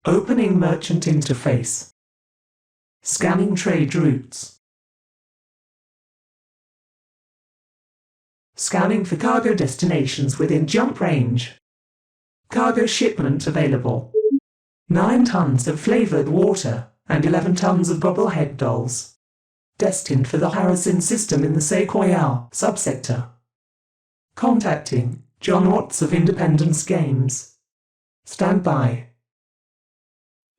Opening merchant interface. Scanning trade routes. Scanning for cargo destinations within jump range. Cargo shipment available. 9 tons of flavored water and 11 tons of bobblehead dolls. Destined for the Harrison system in the Sequoia subsector. Contacting John Watts of Independence Games. Stand by.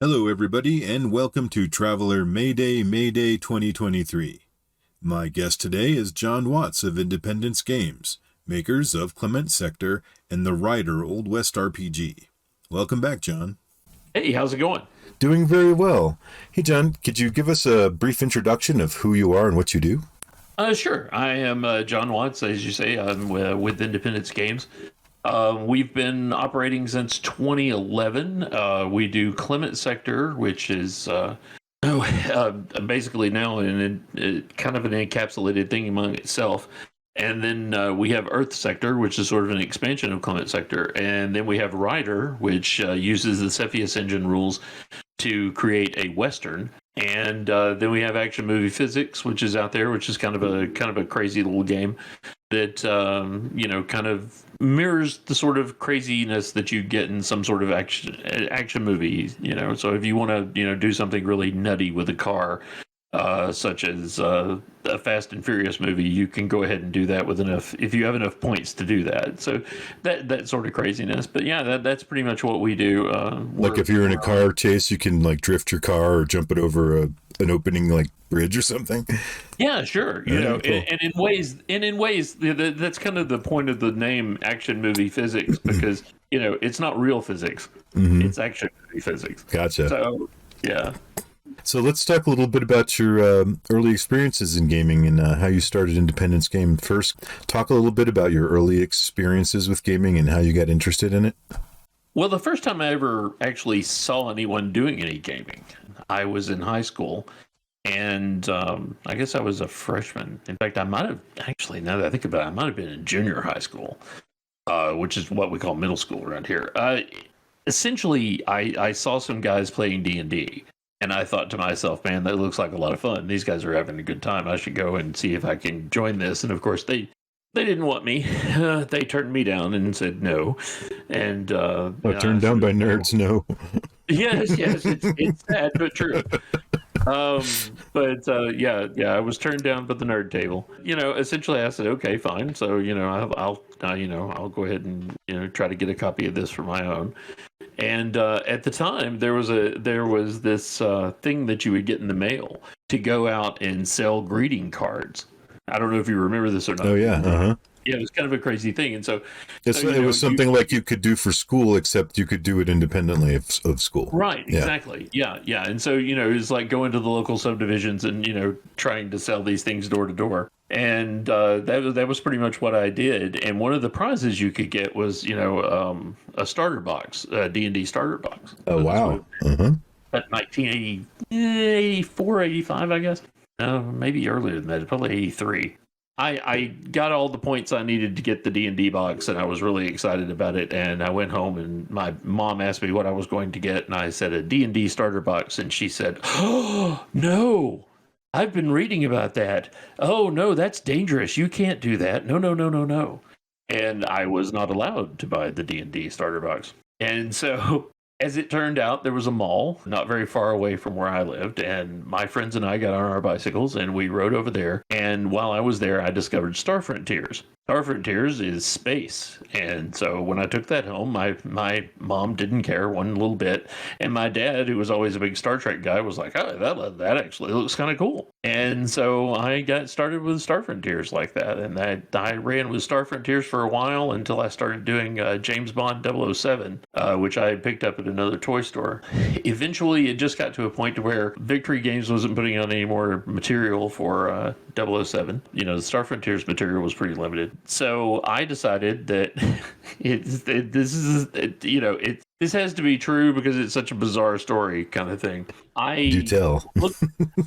Hello everybody and welcome to Traveller Mayday Mayday 2023. My guest today is John Watts of Independence Games, makers of Clement Sector and the writer Old West RPG. Welcome back, John. Hey, how's it going? Doing very well. Hey John, could you give us a brief introduction of who you are and what you do? Sure. I am John Watts, as you say. I'm with Independence Games. We've been operating since 2011. We do Clement Sector, which is basically now kind of an encapsulated thing among itself. And then we have Earth Sector, which is sort of an expansion of Clement Sector. And then we have Rider, which uses the Cepheus Engine rules to create a Western. And then we have Action Movie Physics, which is out there, which is kind of a crazy little game that kind of mirrors the sort of craziness that you get in some sort of action movie. So if you want to do something really nutty with a car, such as a Fast and Furious movie, you can go ahead and do that with if you have enough points to do that. So that sort of craziness. But yeah, that's pretty much what we do. Like if you're in a car chase, you can like drift your car or jump it over an opening like bridge or something. Yeah, sure. Cool. And in ways, that's kind of the point of the name Action Movie Physics, because it's not real physics; it's action movie physics. Gotcha. So yeah. So let's talk a little bit about your early experiences in gaming and how you started Independence Game. First, talk a little bit about your early experiences with gaming and how you got interested in it. Well, the first time I ever actually saw anyone doing any gaming, I was in high school, and I guess I was a freshman. In fact, I might have actually, now that I think about it, I might have been in junior high school, which is what we call middle school around here. Essentially, I saw some guys playing D&D. And I thought to myself, man, that looks like a lot of fun. These guys are having a good time. I should go and see if I can join this. And of course, they didn't want me. They turned me down and said no. And turned down by nerds, no. Yes, it's sad but true. I was turned down by the nerd table. Essentially, I said, okay, fine. So I'll go ahead and try to get a copy of this for my own. And at the time, there was this thing that you would get in the mail to go out and sell greeting cards. I don't know if you remember this or not. Oh yeah, Yeah, it was kind of a crazy thing, and so it was something like you could do for school, except you could do it independently of school. Right, exactly. Yeah. And so it was like going to the local subdivisions and trying to sell these things door to door. And that was pretty much what I did. And one of the prizes you could get was a starter box, a D&D starter box. Oh wow! At 1984, 85, I guess. Maybe earlier than that, probably 83. I got all the points I needed to get the D&D box, and I was really excited about it. And I went home, and my mom asked me what I was going to get, and I said a D&D starter box, and she said, "Oh no, I've been reading about that. Oh no, that's dangerous. You can't do that. No." And I was not allowed to buy the D&D starter box. And so, as it turned out, there was a mall not very far away from where I lived, and my friends and I got on our bicycles and we rode over there. And while I was there, I discovered Star Frontiers. Star Frontiers is space, and so when I took that home, my mom didn't care one little bit, and my dad, who was always a big Star Trek guy, was like, "Oh, that actually looks kind of cool." And so I got started with Star Frontiers like that, and I ran with Star Frontiers for a while until I started doing James Bond 007, which I had picked up at another toy store. Eventually, it just got to a point to where Victory Games wasn't putting out any more material for 007. The Star Frontiers material was pretty limited. So I decided that it's this has to be true because it's such a bizarre story kind of thing. Do tell.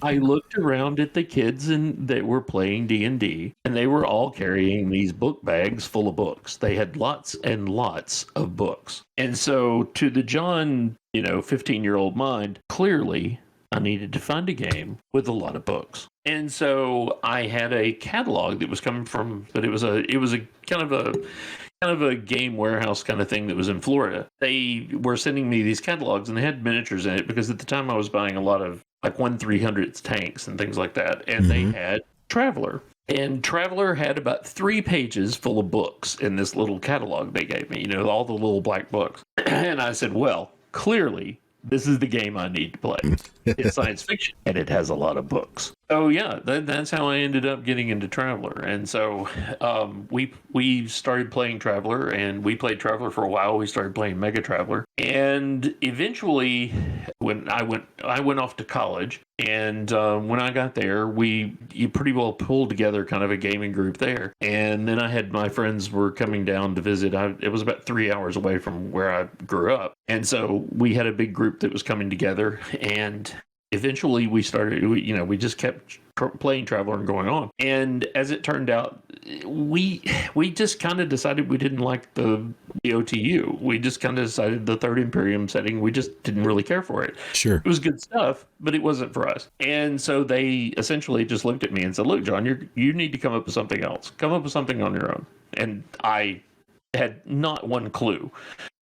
I looked around at the kids that were playing D&D, and they were all carrying these book bags full of books. They had lots and lots of books. And so to the John, 15-year-old mind, clearly I needed to find a game with a lot of books. And so I had a catalog that was coming from, but it was a kind of a game warehouse kind of thing that was in Florida. They were sending me these catalogs, and they had miniatures in it because at the time I was buying a lot of like 1/300 tanks and things like that. And they had Traveller. And Traveller had about 3 pages full of books in this little catalog they gave me, all the little black books. And I said, well, clearly this is the game I need to play. It's science fiction, and it has a lot of books. So yeah, that's how I ended up getting into Traveller. And so we started playing Traveller, and we played Traveller for a while. We started playing MegaTraveller, and eventually, when I went off to college, and when I got there, you pretty well pulled together kind of a gaming group there. And then I had my friends were coming down to visit. It was about 3 hours away from where I grew up, and so we had a big group that was coming together. And eventually we started, we just kept playing Traveller and going on. And as it turned out, we just kind of decided we didn't like the OTU. We just kind of decided the third Imperium setting, we just didn't really care for it. Sure. It was good stuff, but it wasn't for us. And so they essentially just looked at me and said, look, John, you need to come up with something else. Come up with something on your own. And I had not one clue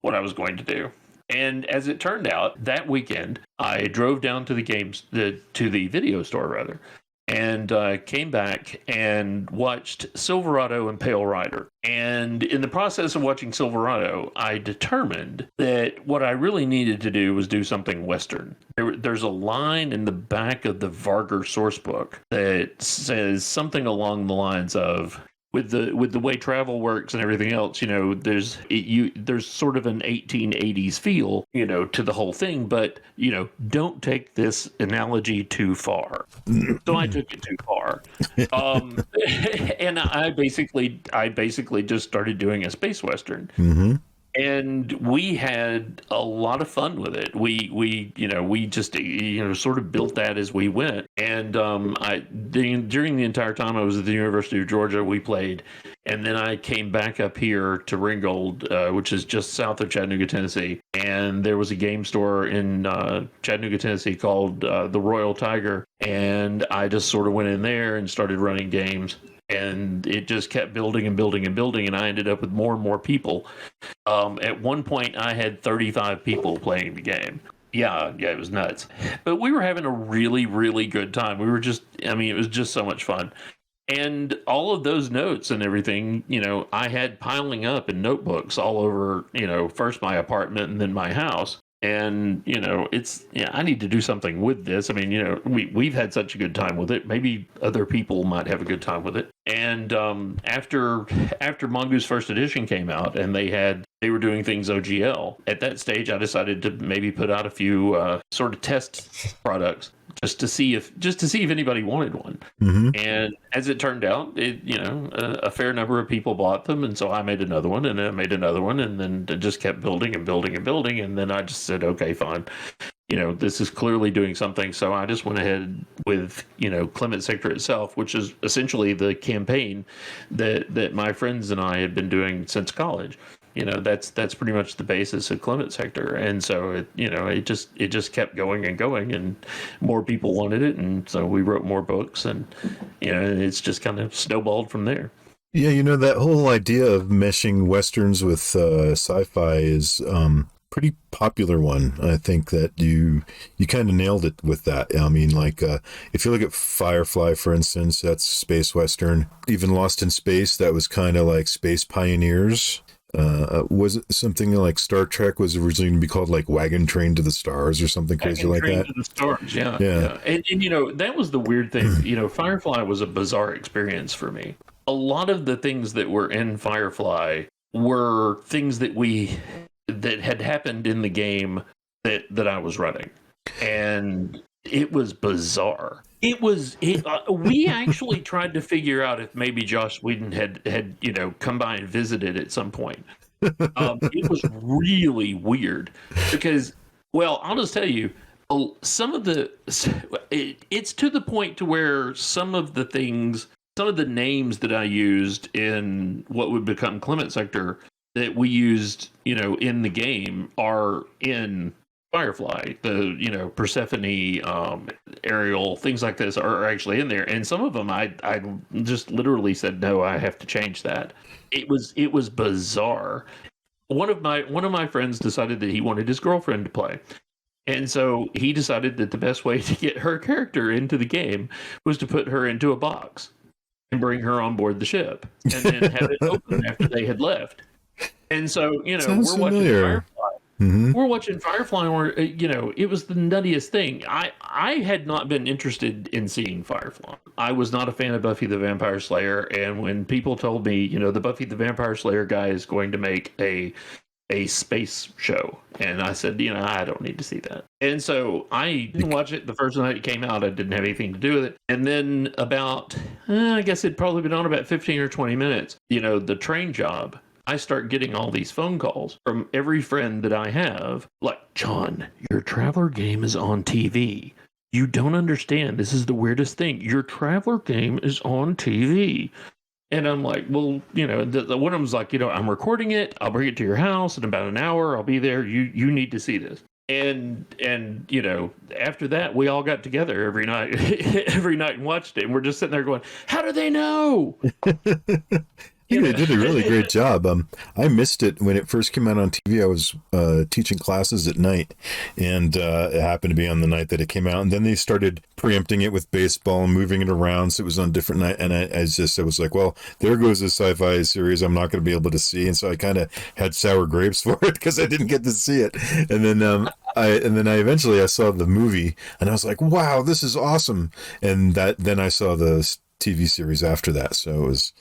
what I was going to do. And as it turned out, that weekend, I drove down to the video store rather, and came back and watched Silverado and Pale Rider. And in the process of watching Silverado, I determined that what I really needed to do was do something Western. There's a line in the back of the Varger source book that says something along the lines of, with the way travel works and everything else, there's sort of an 1880s feel, to the whole thing, but don't take this analogy too far. So I took it too far, and I basically just started doing a space Western. Mm-hmm. And we had a lot of fun with it. We just sort of built that as we went. And during the entire time I was at the University of Georgia, we played. And then I came back up here to Ringgold, which is just south of Chattanooga, Tennessee. And there was a game store in Chattanooga, Tennessee called the Royal Tiger. And I just sort of went in there and started running games. And it just kept building and building and building, and I ended up with more and more people. At one point, I had 35 people playing the game. Yeah, it was nuts. But we were having a really, really good time. It was just so much fun. And all of those notes and everything, I had piling up in notebooks all over, first my apartment and then my house. And, I need to do something with this. I mean, we've had such a good time with it. Maybe other people might have a good time with it. And after Mongoose First Edition came out and they were doing things OGL, at that stage I decided to maybe put out a few sort of test products just to see if anybody wanted one. Mm-hmm. And as it turned out, a fair number of people bought them, and so I made another one, and I made another one, and then it just kept building and building and building, and then I just said, okay, fine. This is clearly doing something, so I just went ahead with, Clement Sector itself, which is essentially the campaign that my friends and I had been doing since college. That's pretty much the basis of Clement Sector, and so it just kept going and going, and more people wanted it, and so we wrote more books, and it's just kind of snowballed from there. Yeah, that whole idea of meshing Westerns with sci-fi is pretty popular one. I think that you kind of nailed it with that. I mean, like if you look at Firefly, for instance, that's space Western. Even Lost in Space, that was kind of like Space Pioneers. Was it something like Star Trek was originally going to be called like Wagon Train to the Stars or something crazy like that? To the Stars, yeah. And that was the weird thing. Firefly was a bizarre experience for me. A lot of the things that were in Firefly were things that had happened in the game that I was running, and it was bizarre. We actually tried to figure out if maybe Joss Whedon had come by and visited at some point. It was really weird because, well, I'll just tell you, some of it's to the point to where some of the things, some of the names that I used in what would become Clement Sector that we used, in the game are in Firefly. The Persephone, Ariel, things like this are actually in there, and some of them I just literally said no, I have to change that. It was bizarre. One of my friends decided that he wanted his girlfriend to play. And so he decided that the best way to get her character into the game was to put her into a box and bring her on board the ship and then have it open after they had left. And so, Sounds we're watching familiar. Firefly. Mm-hmm. We're watching Firefly where, it was the nuttiest thing. I had not been interested in seeing Firefly. I was not a fan of Buffy the Vampire Slayer. And when people told me, the Buffy the Vampire Slayer guy is going to make a space show, and I said, I don't need to see that. And so I didn't watch it the first night it came out. I didn't have anything to do with it. And then about, I guess it'd probably been on about 15 or 20 minutes, the train job, I start getting all these phone calls from every friend that I have, like, John, your Traveller game is on TV. You don't understand. This is the weirdest thing. Your Traveller game is on TV. And I'm like, well, one of them's like, I'm recording it. I'll bring it to your house in about an hour. I'll be there. You need to see this. And after that, we all got together every night, and watched it. And we're just sitting there going, how do they know? I think they did a really great job. I missed it when it first came out on TV. I was teaching classes at night, and it happened to be on the night that it came out. And then they started preempting it with baseball and moving it around, so it was on different night. And I was like, well, there goes a sci-fi series I'm not going to be able to see. And so I kind of had sour grapes for it because I didn't get to see it. And then I eventually saw the movie, and I was like, wow, this is awesome. And then I saw the TV series after that, so it was.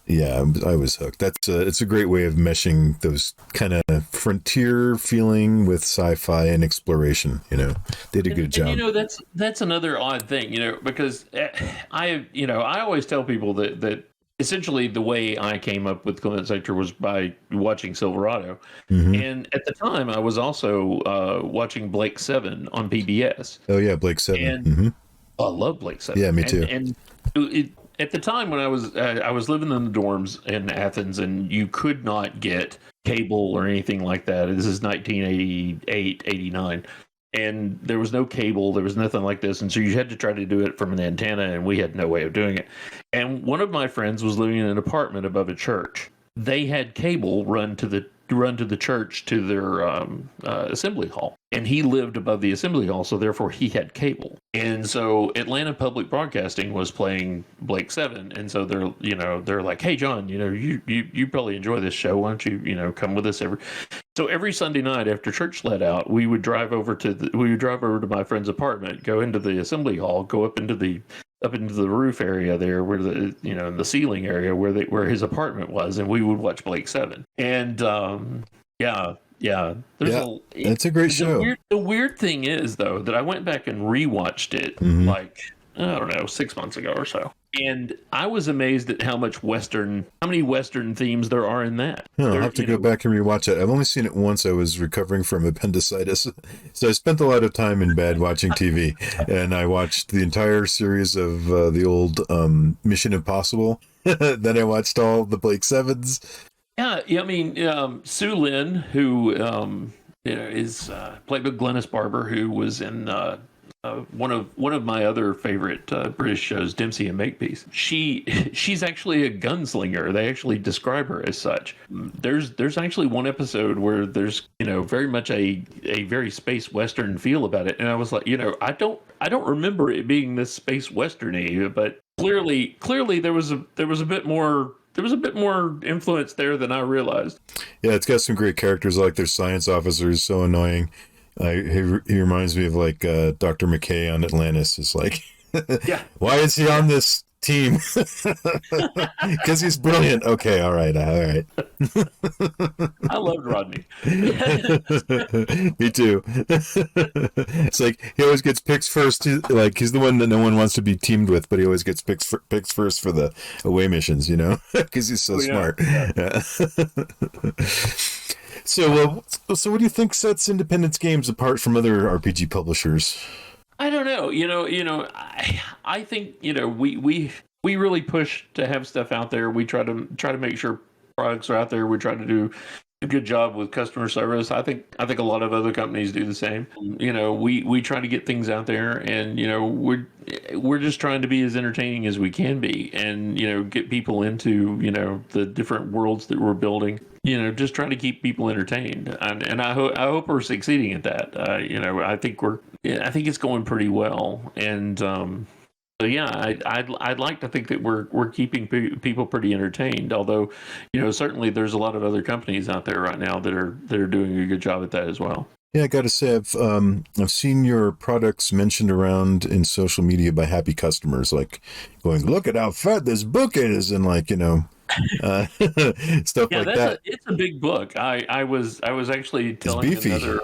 Yeah, I was hooked. It's a great way of meshing those kind of frontier feeling with sci-fi and exploration. They did a good job. And, that's another odd thing, because I always tell people that essentially the way I came up with Clement Sector was by watching Silverado, and at the time I was also watching Blake 7 on PBS. Oh yeah, Blake 7. And I love Blake 7. Yeah, me too. And at the time when I was living in the dorms in Athens, and you could not get cable or anything like that. This is 1988, 89. And there was no cable. There was nothing like this. And so you had to try to do it from an antenna, and we had no way of doing it. And one of my friends was living in an apartment above a church. They had cable run to the church to their assembly hall, and he lived above the assembly hall, so therefore he had cable. And so Atlanta Public Broadcasting was playing Blake 7, and so they're like, hey John, you probably enjoy this show, why don't you come with us every Sunday night after church let out, we would drive over to my friend's apartment, go into the assembly hall, go up into the roof area there, where the ceiling area where his apartment was, and we would watch Blake 7. And it's a great show. The weird thing is, though, that I went back and rewatched it like, I don't know, 6 months ago or so. And I was amazed at how many Western themes there are in that. I'll have to go back and rewatch it. I've only seen it once. I was recovering from appendicitis. So I spent a lot of time in bed watching TV. And I watched the entire series of the old Mission Impossible. Then I watched all the Blake 7s. Yeah, I mean, Sue Lin, who is played with Glennis Barber, who was in one of my other favorite British shows, Dempsey and Makepeace. She's actually a gunslinger. They actually describe her as such. There's actually one episode where there's very much a very space western feel about it, and I was like, I don't remember it being this space westerny, but clearly there was a bit more. There was a bit more influence there than I realized. Yeah, it's got some great characters. Like their science officer is so annoying. He reminds me of like Dr. McKay on Atlantis. Is like, yeah. Why is he on this team because he's brilliant. Okay, all right. I loved Rodney. Me too. It's like he always gets picks first. Like he's the one that no one wants to be teamed with, but he always gets picks first for the away missions. Because he's so smart. Yeah. So what do you think sets Independence Games apart from other RPG publishers? I don't know. I think we really push to have stuff out there. We try to make sure products are out there. We try to do a good job with customer service. I think a lot of other companies do the same. We try to get things out there, and we're just trying to be as entertaining as we can be, and get people into the different worlds that we're building. Just trying to keep people entertained, and I hope we're succeeding at that. I think it's going pretty well, and so yeah, I'd like to think that we're keeping people pretty entertained. Although, certainly there's a lot of other companies out there right now that are doing a good job at that as well. Yeah, I got to say, I've seen your products mentioned around in social media by happy customers, like going, "Look at how fat this book is," and stuff like that. It's a big book. I was actually telling another.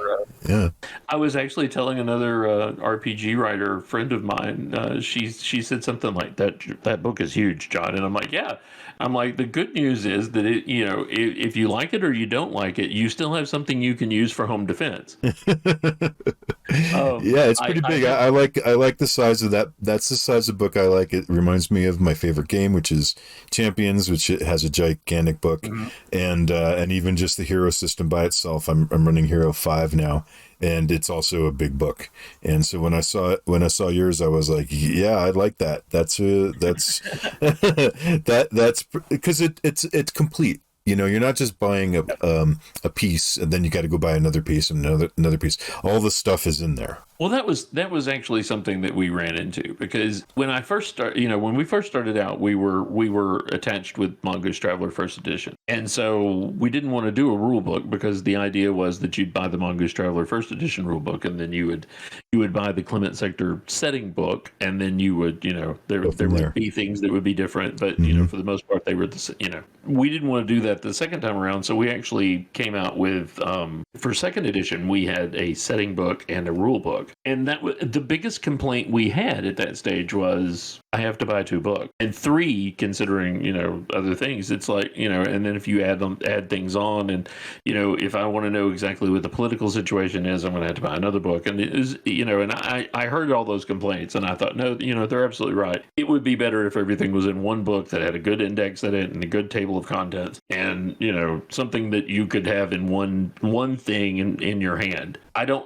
I was actually telling another RPG writer friend of mine. She said something like that book is huge, John, and I'm like, yeah. I'm like, the good news is that if you like it or you don't like it, you still have something you can use for home defense. Yeah, it's pretty big. I like the size of that. That's the size of book I like. It reminds me of my favorite game, which is Champions, which has a gigantic book, and even just the hero system by itself. I'm running Hero 5 now, and it's also a big book. And so when I saw yours, I was like, yeah, I like that. That's that's because it's complete. You're not just buying a piece and then you got to go buy another piece and another piece. All the stuff is in there. Well, that was actually something that we ran into, because when we first started out, we were attached with Mongoose Traveller First Edition, and so we didn't want to do a rule book, because the idea was that you'd buy the Mongoose Traveller First Edition rule book, and then you would buy the Clement Sector setting book, and then you would there would be things that would be different, but for the most part they were we didn't want to do that the second time around, so we actually came out with for second edition we had a setting book and a rule book. And that the biggest complaint we had at that stage was, I have to buy 2 books, and 3 considering other things. It's like and then if you add things on, and if I want to know exactly what the political situation is, I'm going to have to buy another book. And it is and I heard all those complaints, and I thought, no, they're absolutely right. It would be better if everything was in one book that had a good index in it and a good table of contents, and something that you could have in one thing in your hand. I don't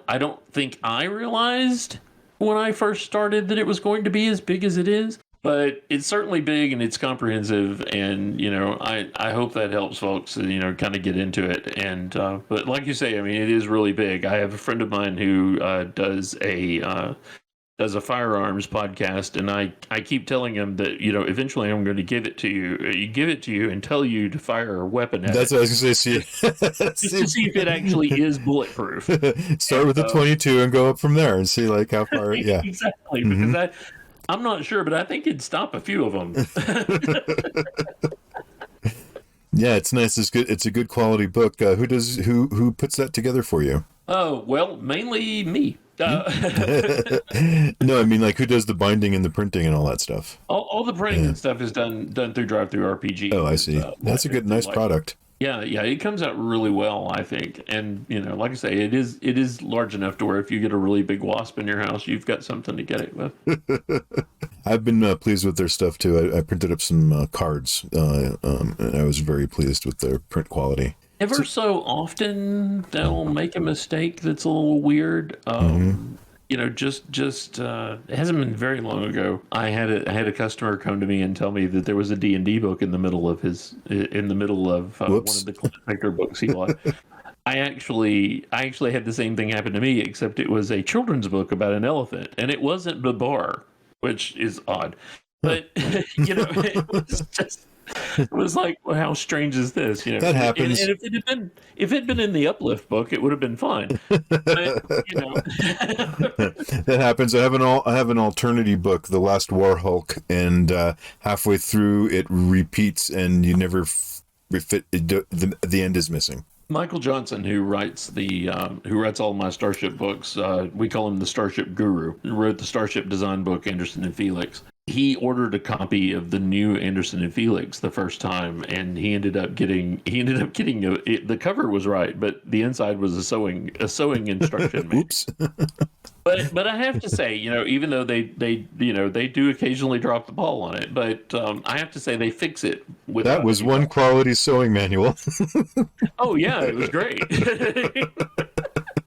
think I realized when I first started that it was going to be as big as it is, but it's certainly big and it's comprehensive, and I hope that helps folks kind of get into it. And but like you say, I mean, it is really big. I have a friend of mine who does a firearms podcast, and I keep telling him that eventually I'm going to give it to you and tell you to fire a weapon at That's it. what I was going to say. Just to see if it actually is bulletproof. Start with the 22 and go up from there and see how far. Yeah, exactly. Because I'm not sure, but I think it'd stop a few of them. Yeah, it's nice. It's good. It's a good quality book. Who puts that together for you? Oh, well, mainly me. No, I mean, who does the binding and the printing and all that stuff? All the printing and stuff is done through DriveThruRPG. Oh, I see. That's a nice product. Yeah, it comes out really well, I think. And like I say, it is large enough to where if you get a really big wasp in your house, you've got something to get it with. I've been pleased with their stuff too. I printed up some cards, and I was very pleased with their print quality. Ever so often they'll make a mistake that's a little weird. It hasn't been very long ago. I had a customer come to me and tell me that there was a D&D book in the middle of one of the Clement Sector books he bought. I actually had the same thing happen to me, except it was a children's book about an elephant, and it wasn't Babar, which is odd. But it was just It was like, well, how strange is this? You know, That happens. And if it had been in the Uplift book, it would have been fine. But you know, That happens. I have an alternative book, The Last War Hulk, and halfway through it repeats, and you never fit. The end is missing. Michael Johnson, who writes all my Starship books, we call him the Starship Guru, who wrote the Starship design book, Anderson and Felix. He ordered a copy of the new Anderson and Felix the first time, and he ended up getting the cover was right, but the inside was a sewing instruction manual. Oops. But I have to say, you know, even though they do occasionally drop the ball on it, but I have to say they fix it. That was one quality sewing manual. Oh yeah, it was great.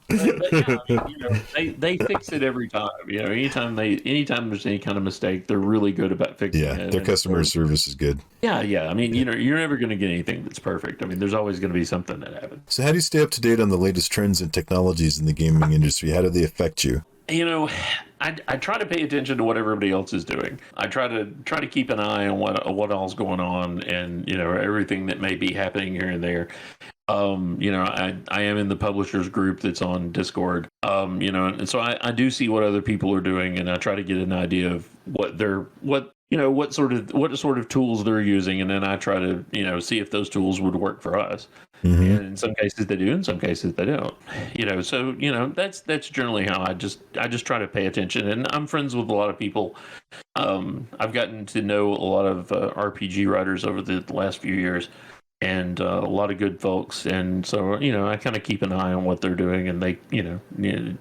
But yeah, I mean, you know, they fix it every time. You know, anytime there's any kind of mistake, they're really good about fixing it. Yeah, their customer service is good. Yeah. I mean, you know, you're never going to get anything that's perfect. I mean, there's always going to be something that happens. So how do you stay up to date on the latest trends and technologies in the gaming industry? How do they affect you? You know, I try to pay attention to what everybody else is doing. I try to keep an eye on what all's going on, and you know, everything that may be happening here and there. You know, I am in the publishers group that's on Discord. You know, and so I do see what other people are doing, and I try to get an idea of what sort of tools they're using, and then I try to, you know, see if those tools would work for us. Mm-hmm. And in some cases they do, in some cases they don't. You know, so you know, that's generally how I just try to pay attention, and I'm friends with a lot of people. I've gotten to know a lot of RPG writers over the last few years, and a lot of good folks, and so you know, I kind of keep an eye on what they're doing, and they you know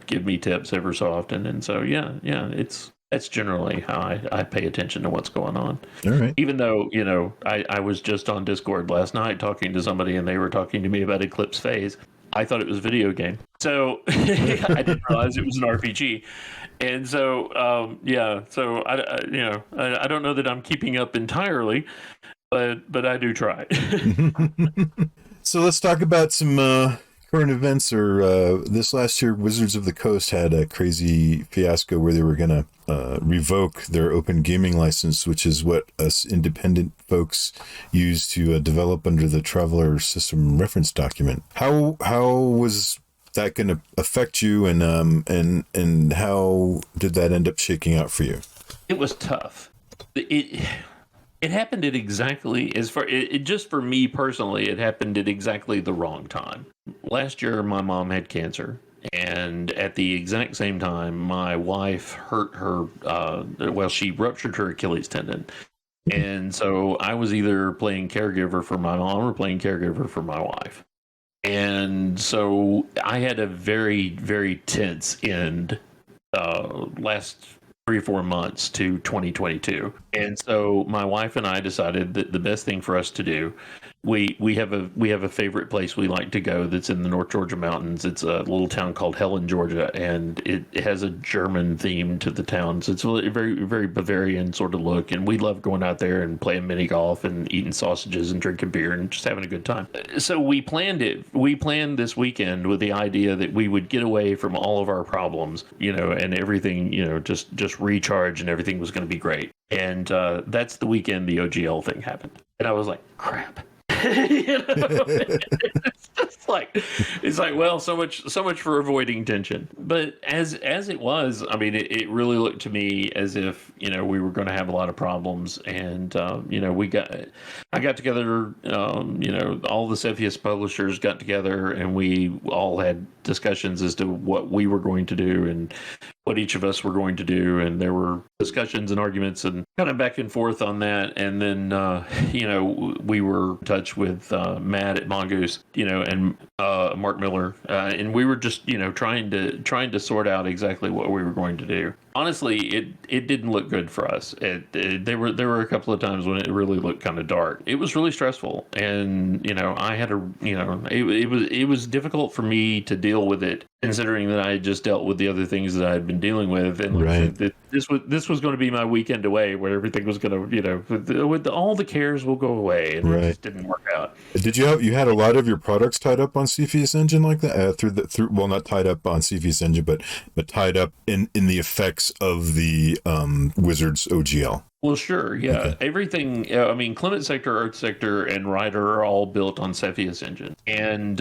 give me tips ever so often, and so that's generally how I pay attention to what's going on. All right. Even though, you know, I was just on Discord last night talking to somebody, and they were talking to me about Eclipse Phase. I thought it was a video game, so I didn't realize it was an RPG. And so so I don't know that I'm keeping up entirely, but I do try. So let's talk about some current events. Or this last year, Wizards of the Coast had a crazy fiasco where they were going to revoke their open gaming license, which is what us independent folks use to develop under the Traveller system reference document. How was that going to affect you, and how did that end up shaking out for you? It was tough. It happened at exactly, just for me personally, it happened at exactly the wrong time. Last year, my mom had cancer, and at the exact same time, my wife hurt her. She ruptured her Achilles tendon, and so I was either playing caregiver for my mom or playing caregiver for my wife, and so I had a very, very tense end last 3 or 4 months to 2022. And so my wife and I decided that the best thing for us to do, we have a favorite place we like to go that's in the North Georgia mountains. It's a little town called Helen, Georgia, and it has a German theme to the town. So it's a very, very Bavarian sort of look, and we love going out there and playing mini golf and eating sausages and drinking beer and just having a good time. So we planned this weekend with the idea that we would get away from all of our problems, you know, and everything, you know, just recharge, and everything was going to be great. And that's the weekend the OGL thing happened. And I was like, crap. You know? it's like well, so much for avoiding tension. But as it was, I mean, it really looked to me as if, you know, we were going to have a lot of problems. And you know, I got together, you know, all the Cepheus publishers got together, and we all had discussions as to what we were going to do and what each of us were going to do, and there were discussions and arguments and kind of back and forth on that. And then you know, we were in touch with Matt at Mongoose, you know, and Mark Miller, and we were just, you know, trying to sort out exactly what we were going to do. Honestly, it didn't look good for us. There were a couple of times when it really looked kind of dark. It was really stressful, and you know, I had it was difficult for me to deal with it, considering that I had just dealt with the other things that I had been dealing with, and right. This was going to be my weekend away, where everything was going to, you know, with all the cares will go away, and right. It just didn't work out. Did you had a lot of your products tied up on Cepheus Engine like that? Well, not tied up on Cepheus Engine, but tied up in the effects of the Wizards OGL. Well, sure, yeah. Okay. Everything. I mean, Clement Sector, Earth Sector, and Rider are all built on Cepheus Engine, and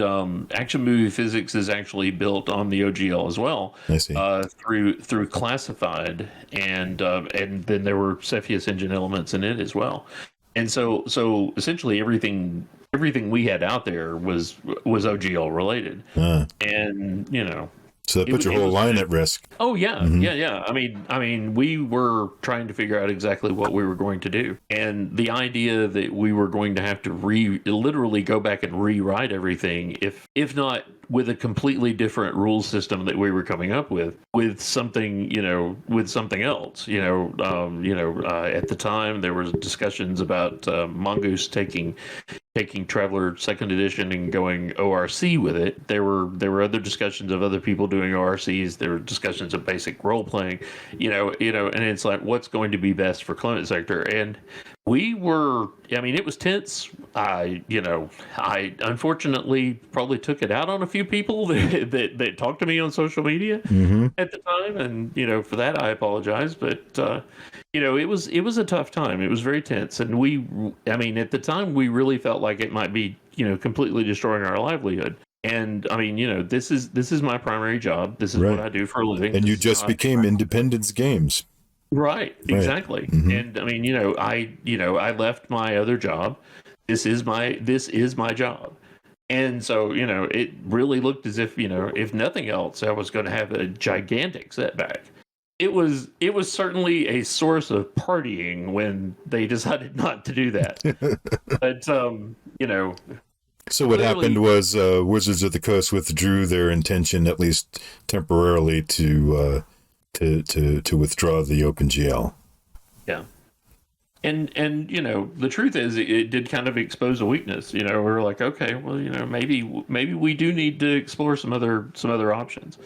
Action Movie Physics is actually built on the OGL as well. I see. Through Classified, and then there were Cepheus Engine elements in it as well. And so essentially everything we had out there was OGL related, and So that put your whole line at risk. Oh yeah, yeah. I mean, we were trying to figure out exactly what we were going to do, and the idea that we were going to have to literally go back and rewrite everything, if not with a completely different rule system that we were coming up with something, with something else. At the time there was discussions about Mongoose taking Traveller Second Edition and going ORC with it. There were other discussions of other people doing ORCs. There were discussions of basic role playing, and it's like, what's going to be best for Clement Sector? And we were, it was tense. I unfortunately probably took it out on a few people that talked to me on social media at the time, and for that I apologize. But it was a tough time. It was very tense, and at the time we really felt like it might be completely destroying our livelihood. And this is my primary job. This is what I do for a living. And you just became Independence Games. Right, exactly. And I left my other job. This is my job. And so, it really looked as if, if nothing else, I was going to have a gigantic setback. It was certainly a source of partying when they decided not to do that. But So what happened was Wizards of the Coast withdrew their intention, at least temporarily, to withdraw the OpenGL. Yeah. And the truth is, it did kind of expose a weakness. We're like, okay, well, maybe we do need to explore some other options.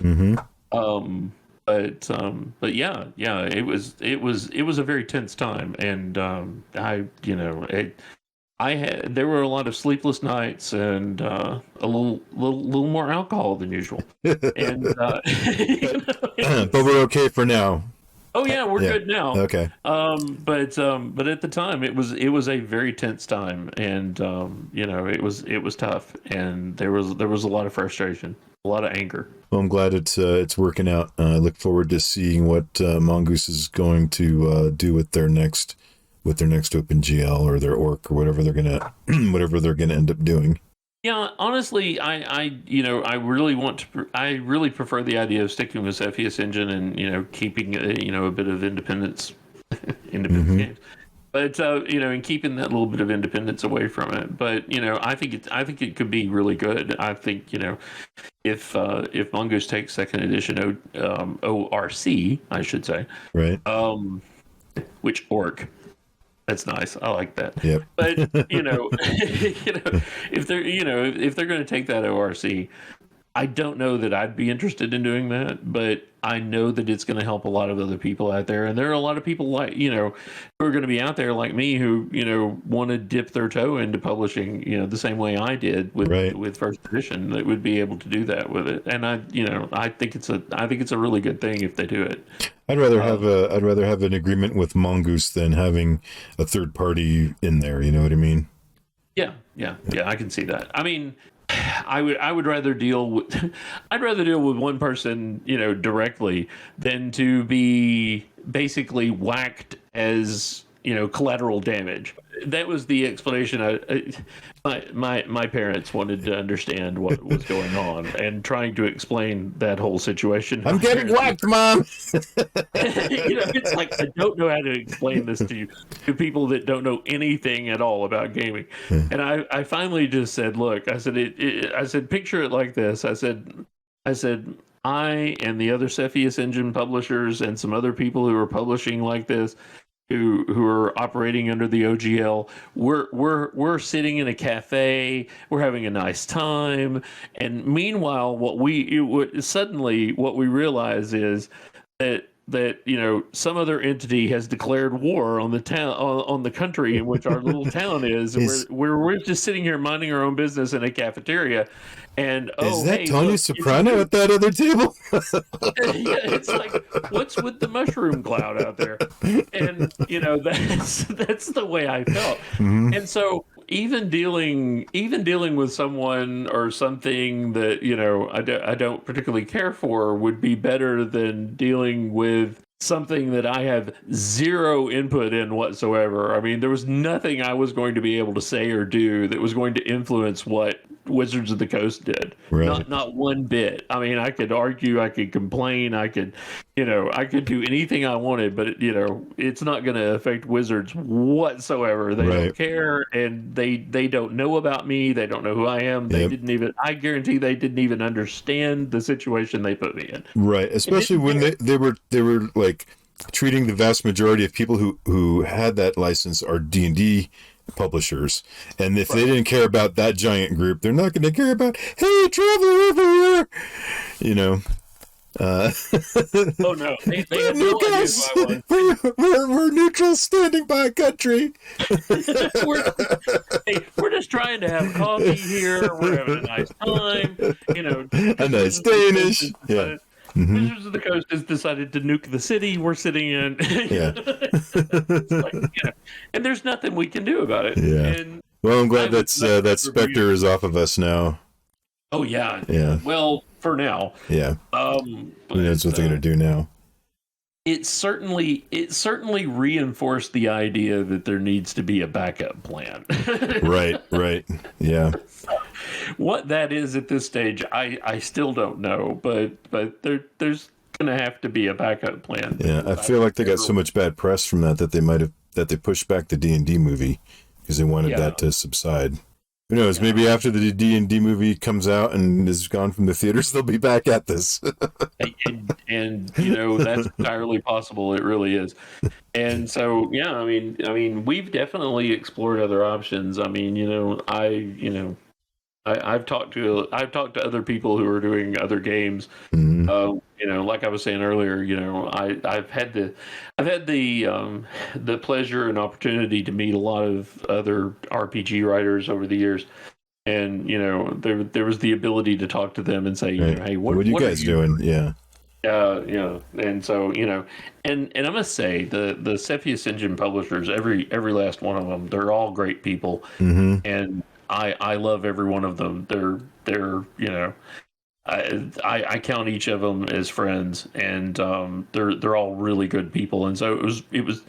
But yeah, it was a very tense time, and there were a lot of sleepless nights and a little more alcohol than usual. And but we're okay for now. Oh yeah, we're good now. Okay. But at the time it was a very tense time, and it was tough, and there was a lot of frustration, a lot of anger. Well, I'm glad it's working out. I look forward to seeing what Mongoose is going to do with their next OpenGL or their Orc or whatever they're gonna end up doing. Yeah, honestly, I really prefer the idea of sticking with Cepheus Engine and keeping a bit of independence games, but and keeping that little bit of independence away from it. But I think it could be really good. I think if Mongoose takes Second Edition ORC, I should say, right? Which Orc. That's nice. I like that. Yep. But if they're going to take that ORC, I don't know that I'd be interested in doing that, but I know that it's going to help a lot of other people out there, and there are a lot of people like who are going to be out there like me who want to dip their toe into publishing the same way I did with First Edition, that would be able to do that with it. And I think it's a really good thing if they do it. I'd rather have an agreement with Mongoose than having a third party in there. You know what I mean? Yeah, I can see that. I mean, I would rather deal with one person, directly, than to be basically whacked as collateral damage. That was the explanation. My parents wanted to understand what was going on, and trying to explain that whole situation. I'm getting whacked, Mom. It's like, I don't know how to explain this to people that don't know anything at all about gaming. And I finally just said, look, I said, picture it like this. I said, I and the other Cepheus Engine publishers and some other people who are publishing like this, who are operating under the OGL, we're sitting in a cafe, we're having a nice time, and meanwhile, what we realize is that that some other entity has declared war on the town, on the country in which our little town is, and we're just sitting here minding our own business in a cafeteria, and is that hey, Tony look, Soprano at that other table? yeah, it's like, what's with the mushroom cloud out there? And that's the way I felt. Mm-hmm. And so even dealing with someone or something that I don't particularly care for would be better than dealing with something that I have zero input in whatsoever. I mean, there was nothing I was going to be able to say or do that was going to influence what Wizards of the Coast did. Right. Not one bit. I mean, I could argue, I could complain, I could do anything I wanted, but it's not going to affect Wizards whatsoever. They don't care, and they don't know about me. They don't know who I am. They didn't even. I guarantee they didn't even understand the situation they put me in. Right, especially when they were like treating the vast majority of people who had that license are D&D publishers, and if they didn't care about that giant group, they're not going to care about, hey, Traveller over here, oh no, they had no idea who I was. We're neutral, standing by a country. we're just trying to have coffee here. We're having a nice time, a nice Danish. Yeah. Mm-hmm. Wizards of the Coast has decided to nuke the city we're sitting in. Yeah. And there's nothing we can do about it. Yeah. And well, I'm glad that Spectre is off of us now. Oh yeah. Yeah. Well, for now. Yeah. Who knows what they're going to do now? It certainly reinforced the idea that there needs to be a backup plan. Right. Yeah. What that is at this stage, I still don't know, but there's going to have to be a backup plan. Yeah, I feel like they got so much bad press from that they pushed back the D&D movie because they wanted that to subside. Who knows? Maybe after the D&D movie comes out and is gone from the theaters, they'll be back at this. and that's entirely possible. It really is. And so, yeah, I mean, we've definitely explored other options. I mean, I've talked to other people who are doing other games. Mm-hmm. Like I was saying earlier, I've had the pleasure and opportunity to meet a lot of other RPG writers over the years, and there was the ability to talk to them and say, hey, what are you guys doing? Yeah. And so and I must say the Cepheus Engine publishers, every last one of them, they're all great people, mm-hmm. and I love every one of them. They're I count each of them as friends, and they're all really good people. And so it was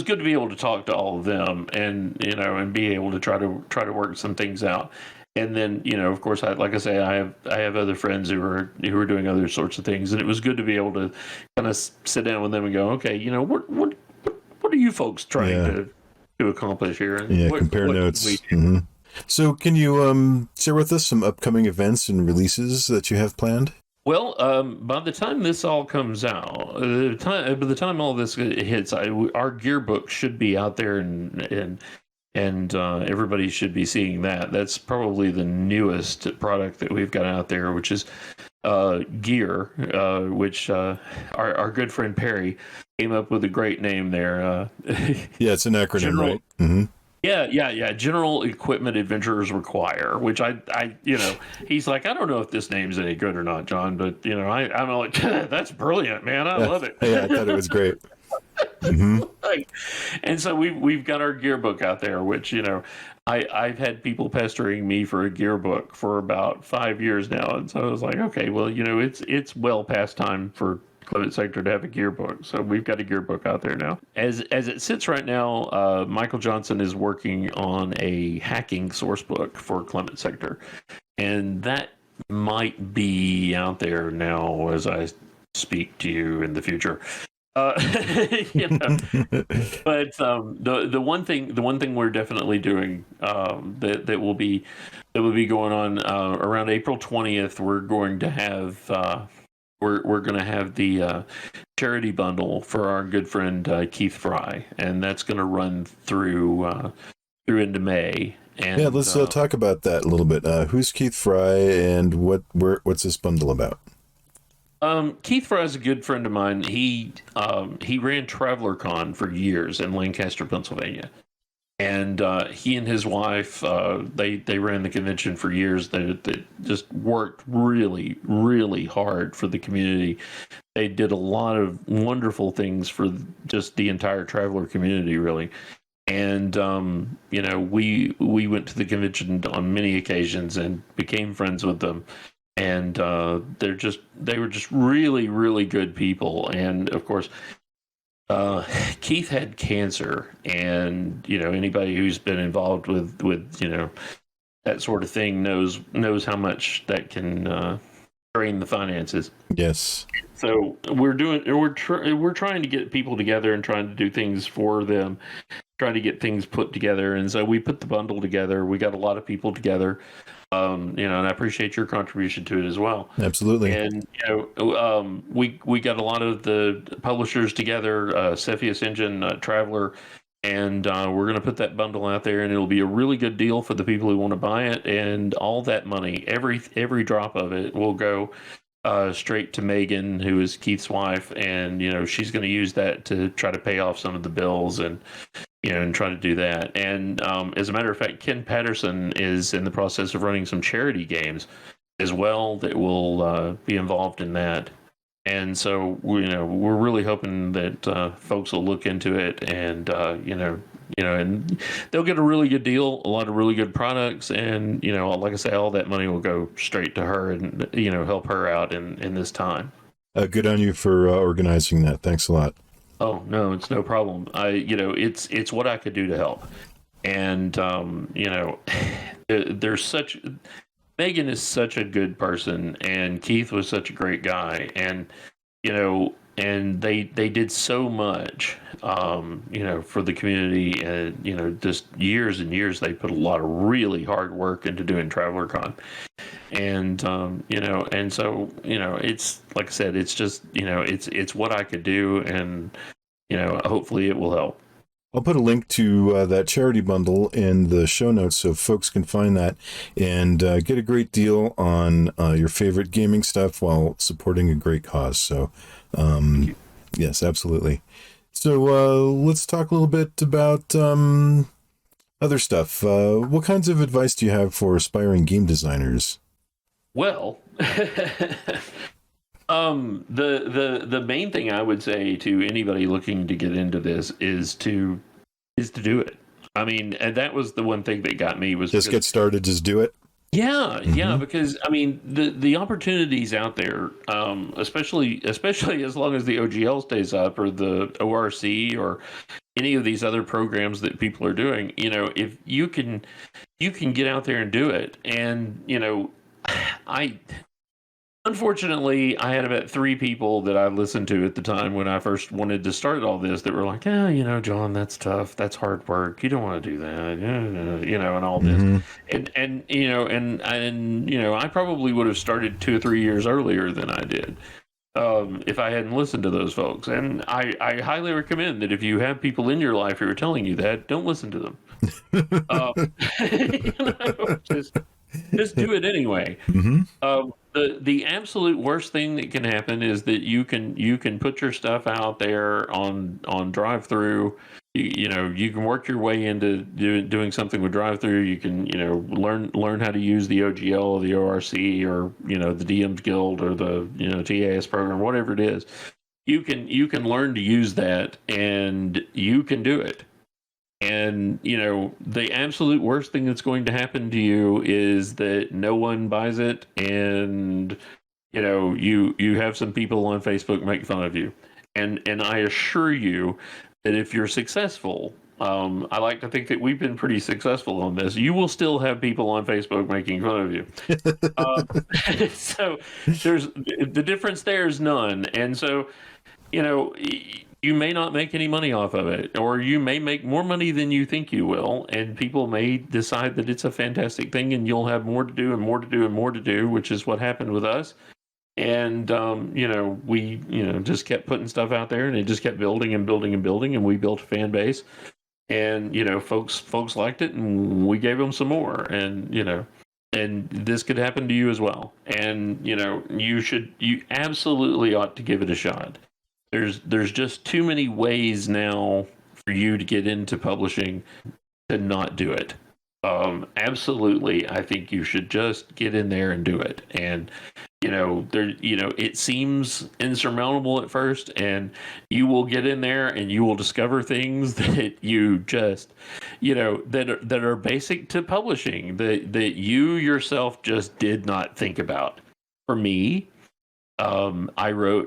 good to be able to talk to all of them, and and be able to try to work some things out. And then of course, like I say, I have other friends who are doing other sorts of things, and it was good to be able to kind of sit down with them and go, okay, what are you folks trying to accomplish here? And compare notes. Mm-hmm. So can you share with us some upcoming events and releases that you have planned? Well, by the time this all comes out, by the time all this hits, our gearbook should be out there, and everybody should be seeing that. That's probably the newest product that we've got out there, which is Gear, which our good friend Perry came up with a great name there. Yeah, it's an acronym, right? Mm-hmm. Yeah. General Equipment Adventurers Require, which I he's like, I don't know if this name's any good or not, John, but I'm like, that's brilliant, man. I love it. Yeah, I thought it was great. Mm-hmm. And so we've got our gearbook out there, which I've had people pestering me for a gearbook for about 5 years now, and so I was like, okay, well, it's well past time for Clement Sector to have a gearbook, so we've got a gearbook out there now. As it sits right now, Michael Johnson is working on a hacking source book for Clement Sector, and that might be out there now as I speak to you in the future. But the one thing we're definitely doing that will be going on around April 20th, we're going to have. We're going to have the charity bundle for our good friend Keith Fry, and that's going to run through into May. And, let's talk about that a little bit. Who's Keith Fry, and what's this bundle about? Keith Fry is a good friend of mine. He ran Traveller Con for years in Lancaster, Pennsylvania. And he and his wife, they ran the convention for years. They just worked really, really hard for the community. They did a lot of wonderful things for just the entire Traveller community, really. And we went to the convention on many occasions and became friends with them. And they were just really, really good people. And of course, Keith had cancer, and anybody who's been involved with that sort of thing knows how much that can drain the finances. Yes. So we're trying to get people together and trying to do things for them, trying to get things put together. And so we put the bundle together. We got a lot of people together. And I appreciate your contribution to it as well. Absolutely. And we got a lot of the publishers together, Cepheus Engine, Traveller, and we're going to put that bundle out there, and it'll be a really good deal for the people who want to buy it. And all that money, every drop of it, will go straight to Megan, who is Keith's wife, and she's going to use that to try to pay off some of the bills and try to do that. And as a matter of fact, Ken Patterson is in the process of running some charity games as well that will be involved in that. And so we're really hoping that folks will look into it, and and they'll get a really good deal, a lot of really good products, and like I say, all that money will go straight to her and help her out in this time. Good on you for organizing that. Thanks a lot. Oh no, it's no problem. It's what I could do to help, and Megan is such a good person, and Keith was such a great guy, and and they did so much, for the community, and just years and years. They put a lot of really hard work into doing Traveller Con, and and so it's like I said, it's just it's what I could do, and hopefully it will help. I'll put a link to that charity bundle in the show notes so folks can find that and get a great deal on your favorite gaming stuff while supporting a great cause. So, yes, absolutely. So let's talk a little bit about other stuff. What kinds of advice do you have for aspiring game designers? Well, the main thing I would say to anybody looking to get into this is to do it. I mean, and that was the one thing that got me was just get started, just do it. Yeah, yeah, because I mean the opportunities out there, especially as long as the OGL stays up, or the ORC, or any of these other programs that people are doing, if you can get out there and do it. And unfortunately, I had about 3 people that I listened to at the time when I first wanted to start all this that were like, John, that's tough. That's hard work. You don't want to do that, and all this. And I probably would have started 2 or 3 years earlier than I did if I hadn't listened to those folks. And I highly recommend that if you have people in your life who are telling you that, don't listen to them. Just do it anyway. The absolute worst thing that can happen is that you can put your stuff out there on drive-through. You can work your way into doing something with drive-through. You can learn how to use the OGL or the ORC, or the DM's Guild, or the TAS program, whatever it is. You can learn to use that, and you can do it. And the absolute worst thing that's going to happen to you is that no one buys it, and you have some people on Facebook make fun of you. And I assure you that if you're successful, I like to think that we've been pretty successful on this, you will still have people on Facebook making fun of you. So the difference there is none. And so you may not make any money off of it, or you may make more money than you think you will, and people may decide that it's a fantastic thing, and you'll have more to do and more to do and more to do, which is what happened with us. And we just kept putting stuff out there, and it just kept building and building and building, and we built a fan base, and folks liked it, and we gave them some more, and and this could happen to you as well. And you absolutely ought to give it a shot. There's just too many ways now for you to get into publishing to not do it. Absolutely, I think you should just get in there and do it. And it seems insurmountable at first, and you will get in there and you will discover things that you just, that are basic to publishing that you yourself just did not think about. For me, I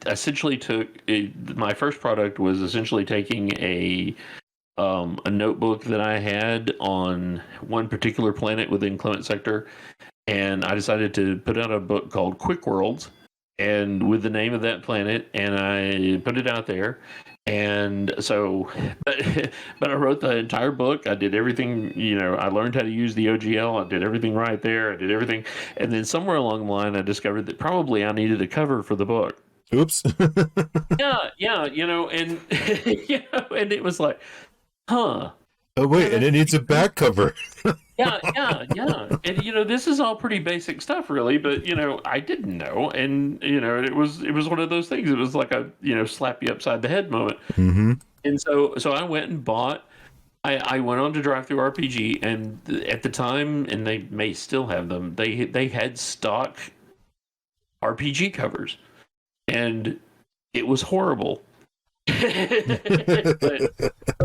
essentially took my first product was essentially taking a notebook that I had on one particular planet within Clement Sector, and I decided to put out a book called Quick Worlds, and with the name of that planet, and I put it out there. And so, but I wrote the entire book. I did everything, I learned how to use the OGL. I did everything right there. I did everything. And then somewhere along the line, I discovered that probably I needed a cover for the book. Oops. Yeah, and, and it was like, huh. Oh, wait, and it needs a back cover. Yeah. And, this is all pretty basic stuff, really, but, I didn't know. And, it was one of those things. It was like a, slap you upside the head moment. Mm-hmm. And so I went and bought, I went on to DriveThruRPG, and at the time, and they may still have them, they had stock RPG covers. And it was horrible. but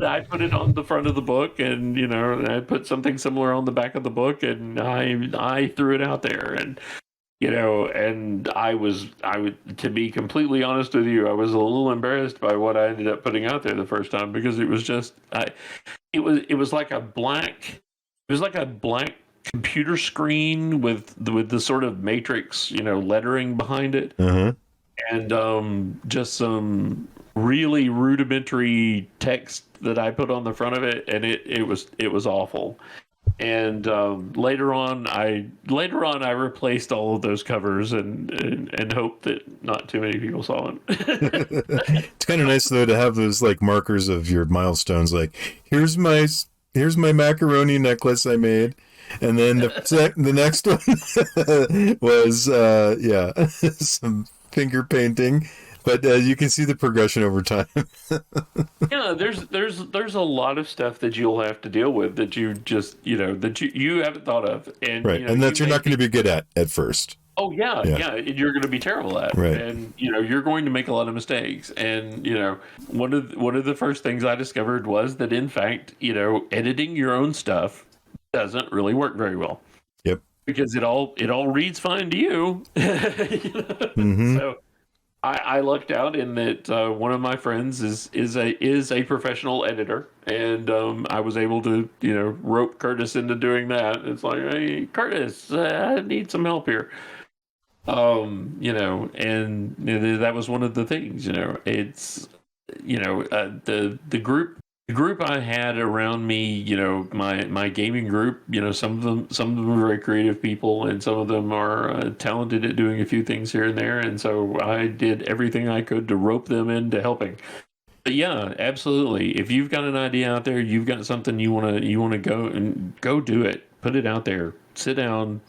I put it on the front of the book, and I put something similar on the back of the book, and I threw it out there, and and I would, to be completely honest with you, I was a little embarrassed by what I ended up putting out there the first time, because it was just it was like a black computer screen with the sort of matrix lettering behind it. Uh-huh. And just some really rudimentary text that I put on the front of it, and it was awful. And later on I replaced all of those covers and hoped that not too many people saw them. It's kind of nice though to have those like markers of your milestones. Like, here's my macaroni necklace I made. And then the next one was some finger painting, but you can see the progression over time. Yeah, there's a lot of stuff that you'll have to deal with that you just that you haven't thought of, and right, and that you're not going to be good at first. Oh yeah, you're going to be terrible at, right. And you're going to make a lot of mistakes, and one of the first things I discovered was that in fact editing your own stuff doesn't really work very well. Yep. Because it all reads fine to you. Mm-hmm. So I lucked out in that one of my friends is a professional editor, and I was able to rope Curtis into doing that. It's like, hey Curtis, I need some help here. And that was one of the things. It's the group I had around me, my gaming group, some of them are very creative people, and some of them are talented at doing a few things here and there. And so I did everything I could to rope them into helping. But yeah, absolutely. If you've got an idea out there, you've got something you want to go do it. Put it out there. Sit down,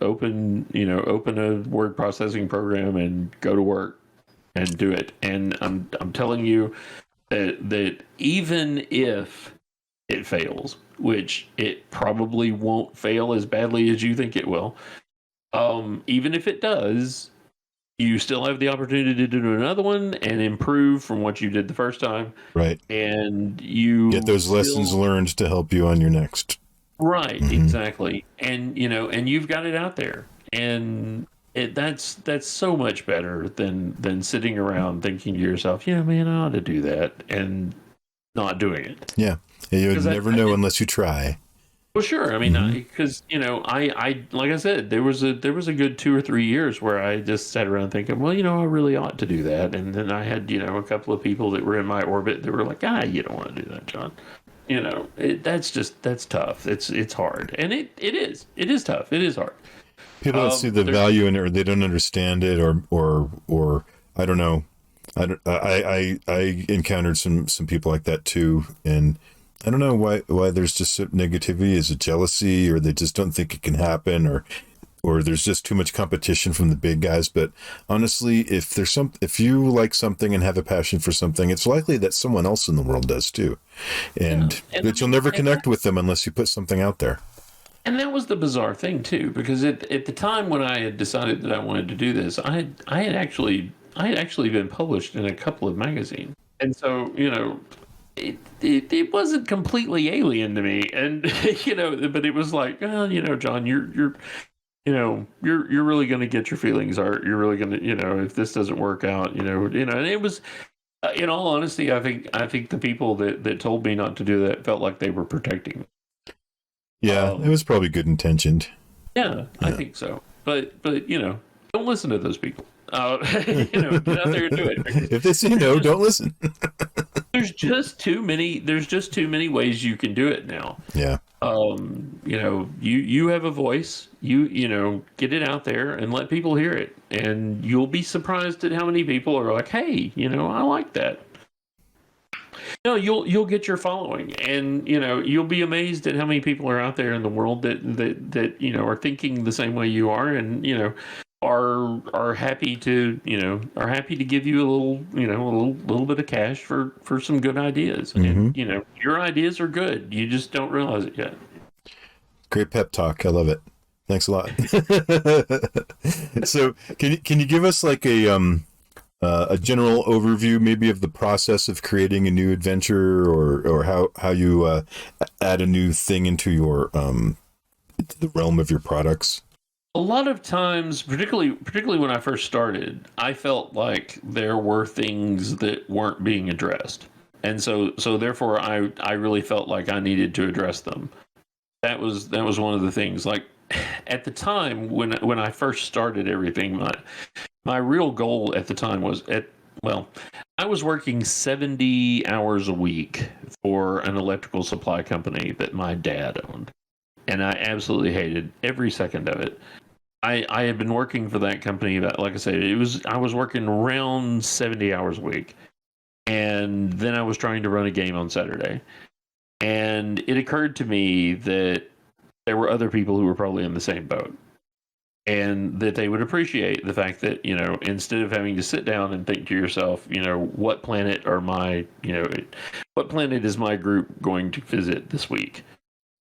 open a word processing program and go to work and do it. And I'm telling you, that even if it fails, which it probably won't fail as badly as you think it will, even if it does, you still have the opportunity to do another one and improve from what you did the first time. Right. And you get those lessons learned to help you on your next. Right, mm-hmm. Exactly. And and you've got it out there. And that's so much better than sitting around thinking to yourself, yeah, man, I ought to do that, and not doing it. Yeah, you never know unless you try. Well, sure. I mean, because I like I said, there was a good 2 or 3 years where I just sat around thinking, well, I really ought to do that, and then I had a couple of people that were in my orbit that were like, you don't want to do that, John. That's tough. It's hard, and it is tough. It is hard. People don't see the value in it, or they don't understand it, or I don't know. I encountered some people like that too, and I don't know why there's just negativity. Is it jealousy, or they just don't think it can happen, or there's just too much competition from the big guys? But honestly, if you like something and have a passion for something, it's likely that someone else in the world does too, and that you'll never connect with them unless you put something out there. And that was the bizarre thing too, because at the time when I had decided that I wanted to do this, I had actually been published in a couple of magazines, and so it wasn't completely alien to me, and but it was like, oh, John, you're really going to get your feelings hurt. You're really going to, if this doesn't work out, and it was, in all honesty, I think the people that told me not to do that felt like they were protecting me. Yeah, it was probably good intentioned. Yeah, I think so. But don't listen to those people. Get out there and do it. If they say no, don't listen. There's just too many ways you can do it now. Yeah. You have a voice. You get it out there and let people hear it, and you'll be surprised at how many people are like, hey, I like that. No, you'll get your following, and you'll be amazed at how many people are out there in the world that are thinking the same way you are, and are happy to give you a little bit of cash for some good ideas. And your ideas are good, you just don't realize it yet. Great pep talk. I love it. Thanks a lot. So can you give us like a general overview maybe of the process of creating a new adventure, or how you add a new thing into your into the realm of your products? A lot of times, particularly when I first started, I felt like there were things that weren't being addressed, and so therefore I really felt like I needed to address them. That was one of the things. Like at the time when I first started everything, my real goal at the time was I was working 70 hours a week for an electrical supply company that my dad owned, and I absolutely hated every second of it. I had been working for that company about, like I said, I was working around 70 hours a week, and then I was trying to run a game on Saturday, and it occurred to me that there were other people who were probably in the same boat, and that they would appreciate the fact that instead of having to sit down and think to yourself, what planet is my group going to visit this week?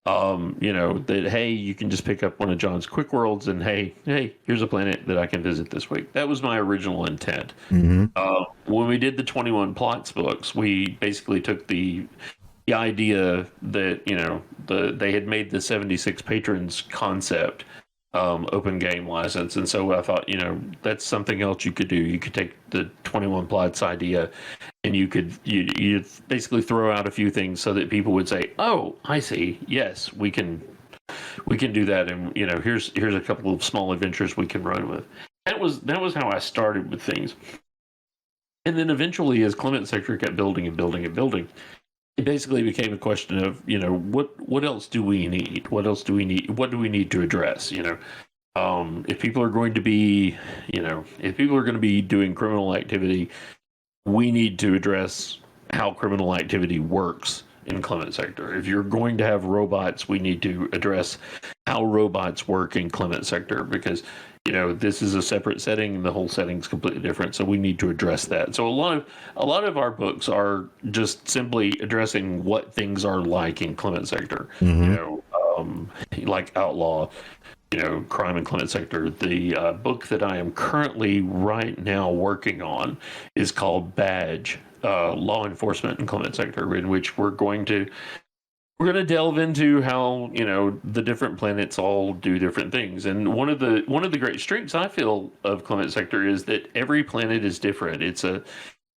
That, hey, you can just pick up one of John's quick worlds, and hey, here's a planet that I can visit this week. That was my original intent. Mm-hmm. When we did the 21 Plots books, we basically took the idea that they had made the 76 patrons concept open game license, and so I thought that's something else you could do. You could take the 21 Plots idea, and you basically throw out a few things so that people would say, oh, I see, yes, we can do that, and here's a couple of small adventures we can run with. That was how I started with things. And then eventually, as Clement Sector kept building and building and building, it basically became a question of, what else do we need? What else do we need? What do we need to address? If people are going to be, doing criminal activity, we need to address how criminal activity works in Clement Sector. If you're going to have robots, we need to address how robots work in Clement Sector, because this is a separate setting and the whole setting's completely different, so we need to address that. So a lot of our books are just simply addressing what things are like in Clement Sector. Mm-hmm. Like Outlaw, crime in Clement Sector. The book that I am currently right now working on is called Badge, Law Enforcement in Clement Sector, in which we're going to delve into how the different planets all do different things. And one of the great strengths I feel of Clement Sector is that every planet is different. It's a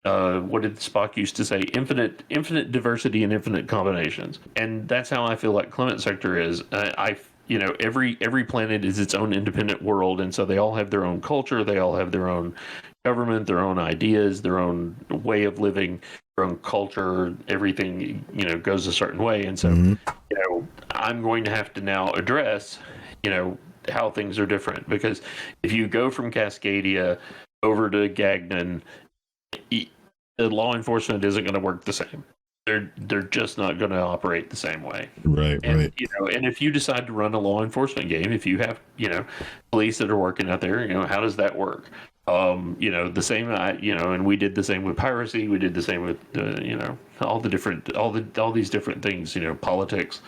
what did Spock used to say? Infinite diversity and infinite combinations. And that's how I feel like Clement Sector is. Every planet is its own independent world, and so they all have their own culture, they all have their own government, their own ideas, their own way of living, their own culture. Everything goes a certain way, and so I'm going to have to now address how things are different, because if you go from Cascadia over to Gagnon, the law enforcement isn't going to work the same. they're just not going to operate the same way. Right, And right. and if you decide to run a law enforcement game, if you have police that are working out there, how does that work? The same, and we did the same with piracy. We did the same with all these different things, politics,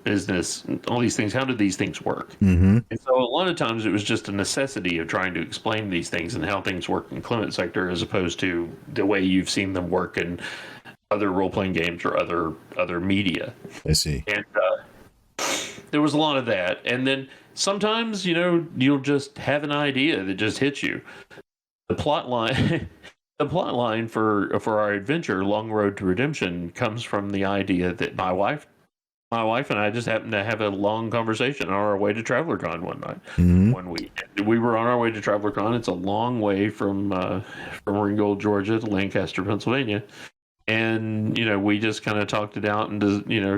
business, all these things. How do these things work? Mm-hmm. And so a lot of times it was just a necessity of trying to explain these things and how things work in Clement Sector, as opposed to the way you've seen them work in other role-playing games or other media. I see. And there was a lot of that. And then sometimes, you'll just have an idea that just hits you. The plot line, the plot line for our adventure, Long Road to Redemption, comes from the idea that my wife and I just happened to have a long conversation on our way to TravellerCon one night. Mm-hmm. One week, we were on our way to TravellerCon. It's a long way from Ringgold, Georgia, to Lancaster, Pennsylvania. And, we just kind of talked it out and,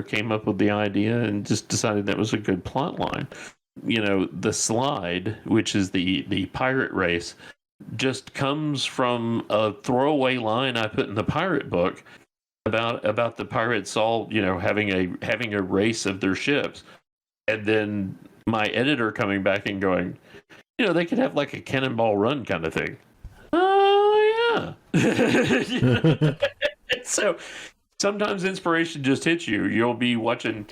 came up with the idea and just decided that was a good plot line. The slide, which is the pirate race, just comes from a throwaway line I put in the pirate book about the pirates all, having a race of their ships. And then my editor coming back and going, they could have like a Cannonball Run kind of thing. Oh, yeah. So sometimes inspiration just hits you. You'll be watching,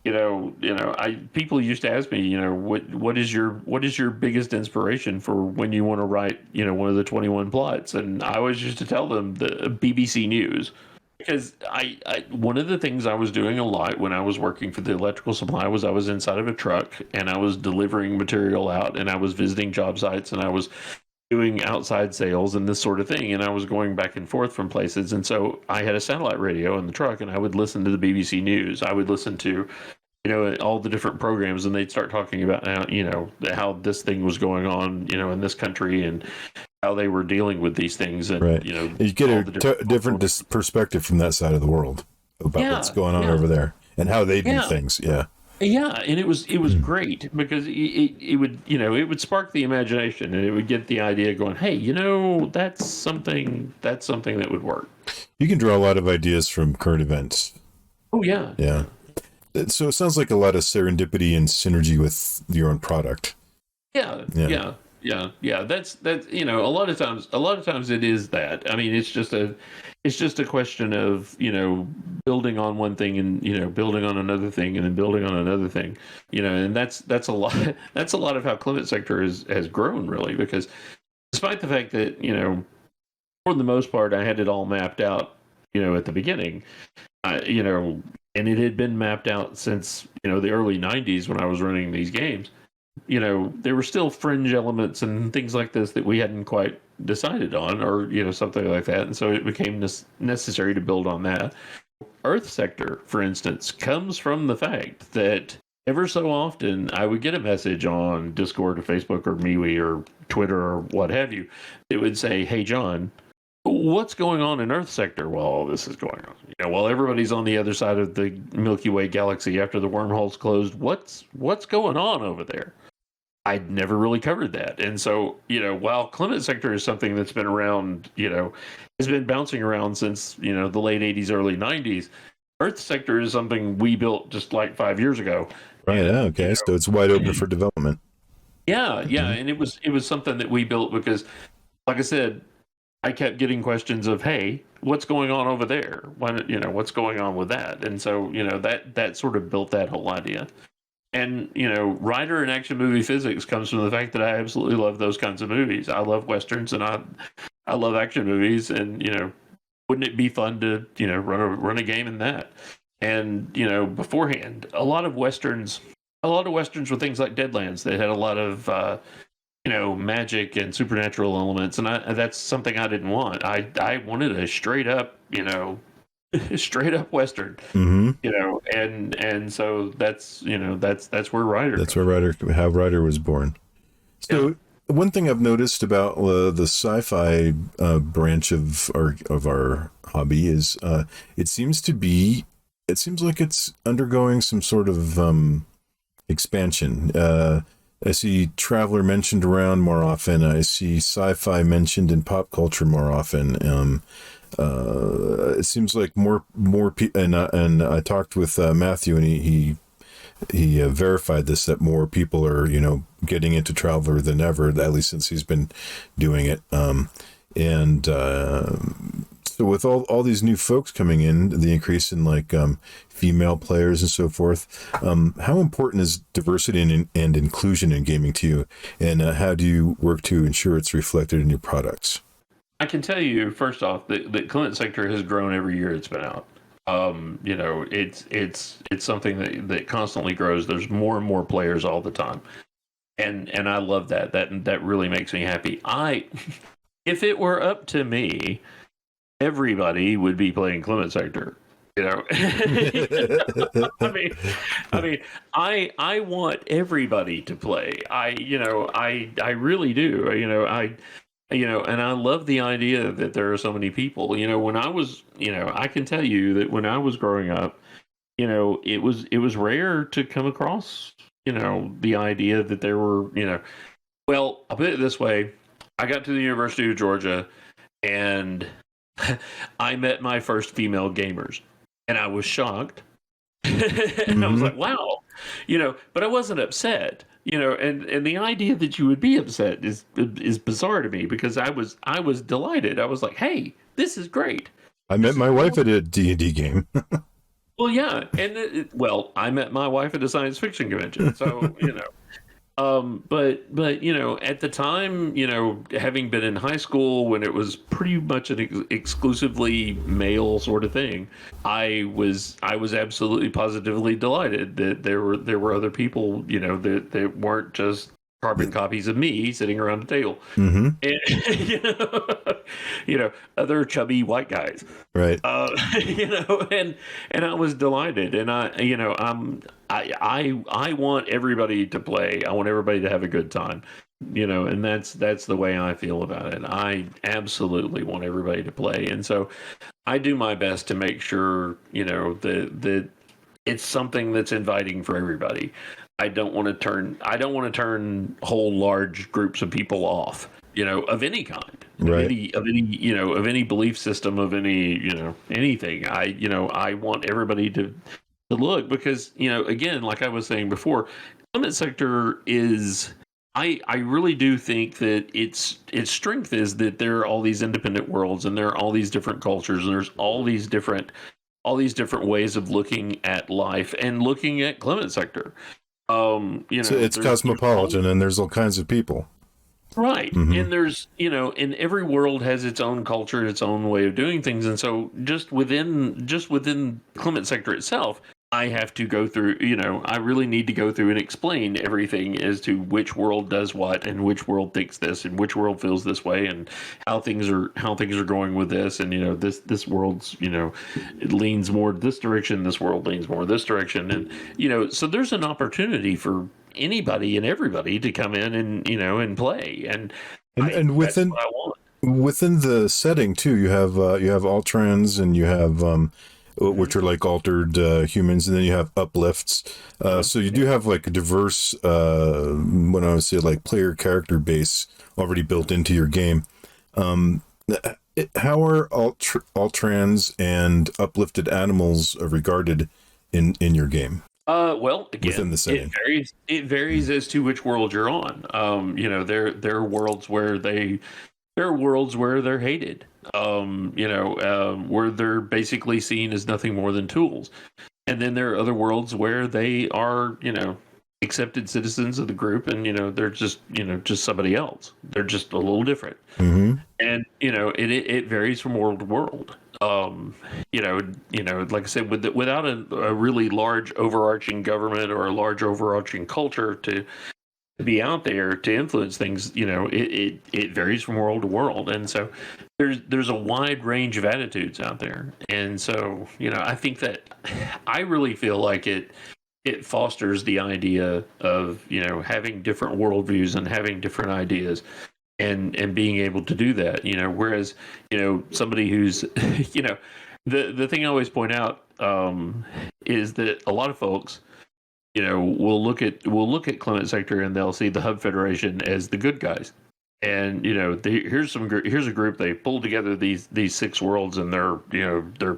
people used to ask me, what is your biggest inspiration for when you want to write, one of the 21 plots? And I always used to tell them the BBC News, because I one of the things I was doing a lot when I was working for the electrical supply was I was inside of a truck and I was delivering material out, and I was visiting job sites, and I was doing outside sales and this sort of thing, and I was going back and forth from places. And so I had a satellite radio in the truck, and I would listen to the BBC News. I would listen to all the different programs, and they'd start talking about how this thing was going on in this country, and how they were dealing with these things. And right. You get a different perspective from that side of the world about what's going on over there and how they do things. Yeah, and it was great, because it would spark the imagination, and it would get the idea going, hey, that's something that would work. You can draw a lot of ideas from current events. Oh yeah. Yeah. So it sounds like a lot of serendipity and synergy with your own product. Yeah. That's a lot of times it is that. I mean, it's just a question of building on one thing and building on another thing and then building on another thing, and that's a lot of how Clement Sector has grown, really, because despite the fact that for the most part I had it all mapped out at the beginning, and it had been mapped out since the early 90s when I was running these games. There were still fringe elements and things like this that we hadn't quite decided on, or something like that, and so it became necessary to build on that. Earth Sector, for instance, comes from the fact that ever so often I would get a message on Discord or Facebook or MeWe or Twitter or what have you. It would say, hey John, what's going on in Earth Sector while all this is going on? While everybody's on the other side of the Milky Way galaxy after the wormhole's closed, what's going on over there? I'd never really covered that. And so, while Clement Sector is something that's been around, has been bouncing around since, the late 80s, early 90s, Earth Sector is something we built just like 5 years ago. Right. Okay. So it's wide open for development. Yeah. And it was something that we built because, like I said, I kept getting questions of, hey, what's going on over there? What's going on with that? And so, that sort of built that whole idea. And, writer and action movie physics comes from the fact that I absolutely love those kinds of movies. I love Westerns and I love action movies, and, wouldn't it be fun to, run a game in that? And, beforehand, a lot of Westerns were things like Deadlands. They had a lot of, magic and supernatural elements. And that's something I didn't want. I wanted a straight up Western, and so that's where Ryder was born. So one thing I've noticed about the sci-fi branch of our hobby is it seems like it's undergoing some sort of expansion. I see Traveller mentioned around more often. I see sci-fi mentioned in pop culture more often. It seems like more people, and I talked with Matthew, and he verified this, that more people are getting into Traveller than ever, at least since he's been doing it. So with all these new folks coming in, the increase in female players and so forth, how important is diversity and inclusion in gaming to you, and how do you work to ensure it's reflected in your products? I can tell you first off that Clement Sector has grown every year it's been out. It's something that constantly grows. There's more and more players all the time, and I love that. That really makes me happy. If it were up to me, everybody would be playing Clement Sector. I want everybody to play. I really do. And I love the idea that there are so many people. When I was, I can tell you that when I was growing up, it was rare to come across, the idea that there were, well, I'll put it this way. I got to the University of Georgia and I met my first female gamers and I was shocked. And I was like, wow, but I wasn't upset, and the idea that you would be upset is bizarre to me, because I was delighted. I was like, hey, this is great. I met my wife at a D&D game. Well, yeah. And I met my wife at a science fiction convention. So, but at the time, having been in high school when it was pretty much an exclusively male sort of thing, I was absolutely positively delighted that there were other people, that weren't just carbon copies of me sitting around the table. Mm-hmm. And, other chubby white guys, right? And I was delighted, and I want everybody to play. I want everybody to have a good time, and that's the way I feel about it. I absolutely want everybody to play, and so I do my best to make sure that it's something that's inviting for everybody. I don't want to turn whole large groups of people off, of any kind, right? of any belief system, of any, anything. I want everybody to look, because, again, like I was saying before, Clement Sector is, I really do think that its strength is that there are all these independent worlds, and there are all these different cultures, and there's all these different ways of looking at life and looking at Clement Sector. So it's cosmopolitan, and there's all kinds of people. Right. Mm-hmm. And there's, and every world has its own culture, its own way of doing things. And so just within Clement Sector itself, I have to go through, I really need to go through and explain everything as to which world does what, and which world thinks this, and which world feels this way, and how things are going with this. And, this world's, it leans more this direction. This world leans more this direction. And, so there's an opportunity for anybody and everybody to come in and, and play. And within, that's what I want. Within the setting too, you have Altrans, and you have, which are like altered humans, and then you have uplifts. So you do have like a diverse, what I would say, like player character base already built into your game. How are Altrans and uplifted animals regarded in your game? Well, again, within the setting, it varies as to which world you're on. There are worlds where they're hated. Where they're basically seen as nothing more than tools. And then there are other worlds where they are, accepted citizens of the group, and, they're just somebody else. They're just a little different. Mm-hmm. And, it varies from world to world. Like I said, without a really large overarching government or a large overarching culture to be out there to influence things, it varies from world to world. And so there's a wide range of attitudes out there. And so, I think that I really feel like it fosters the idea of, having different worldviews and having different ideas, and being able to do that, whereas, somebody who's, the thing I always point out, is that a lot of folks, will look at Clement Sector and they'll see the Hub Federation as the good guys. And here's a group, they pulled together these 6 worlds, and they're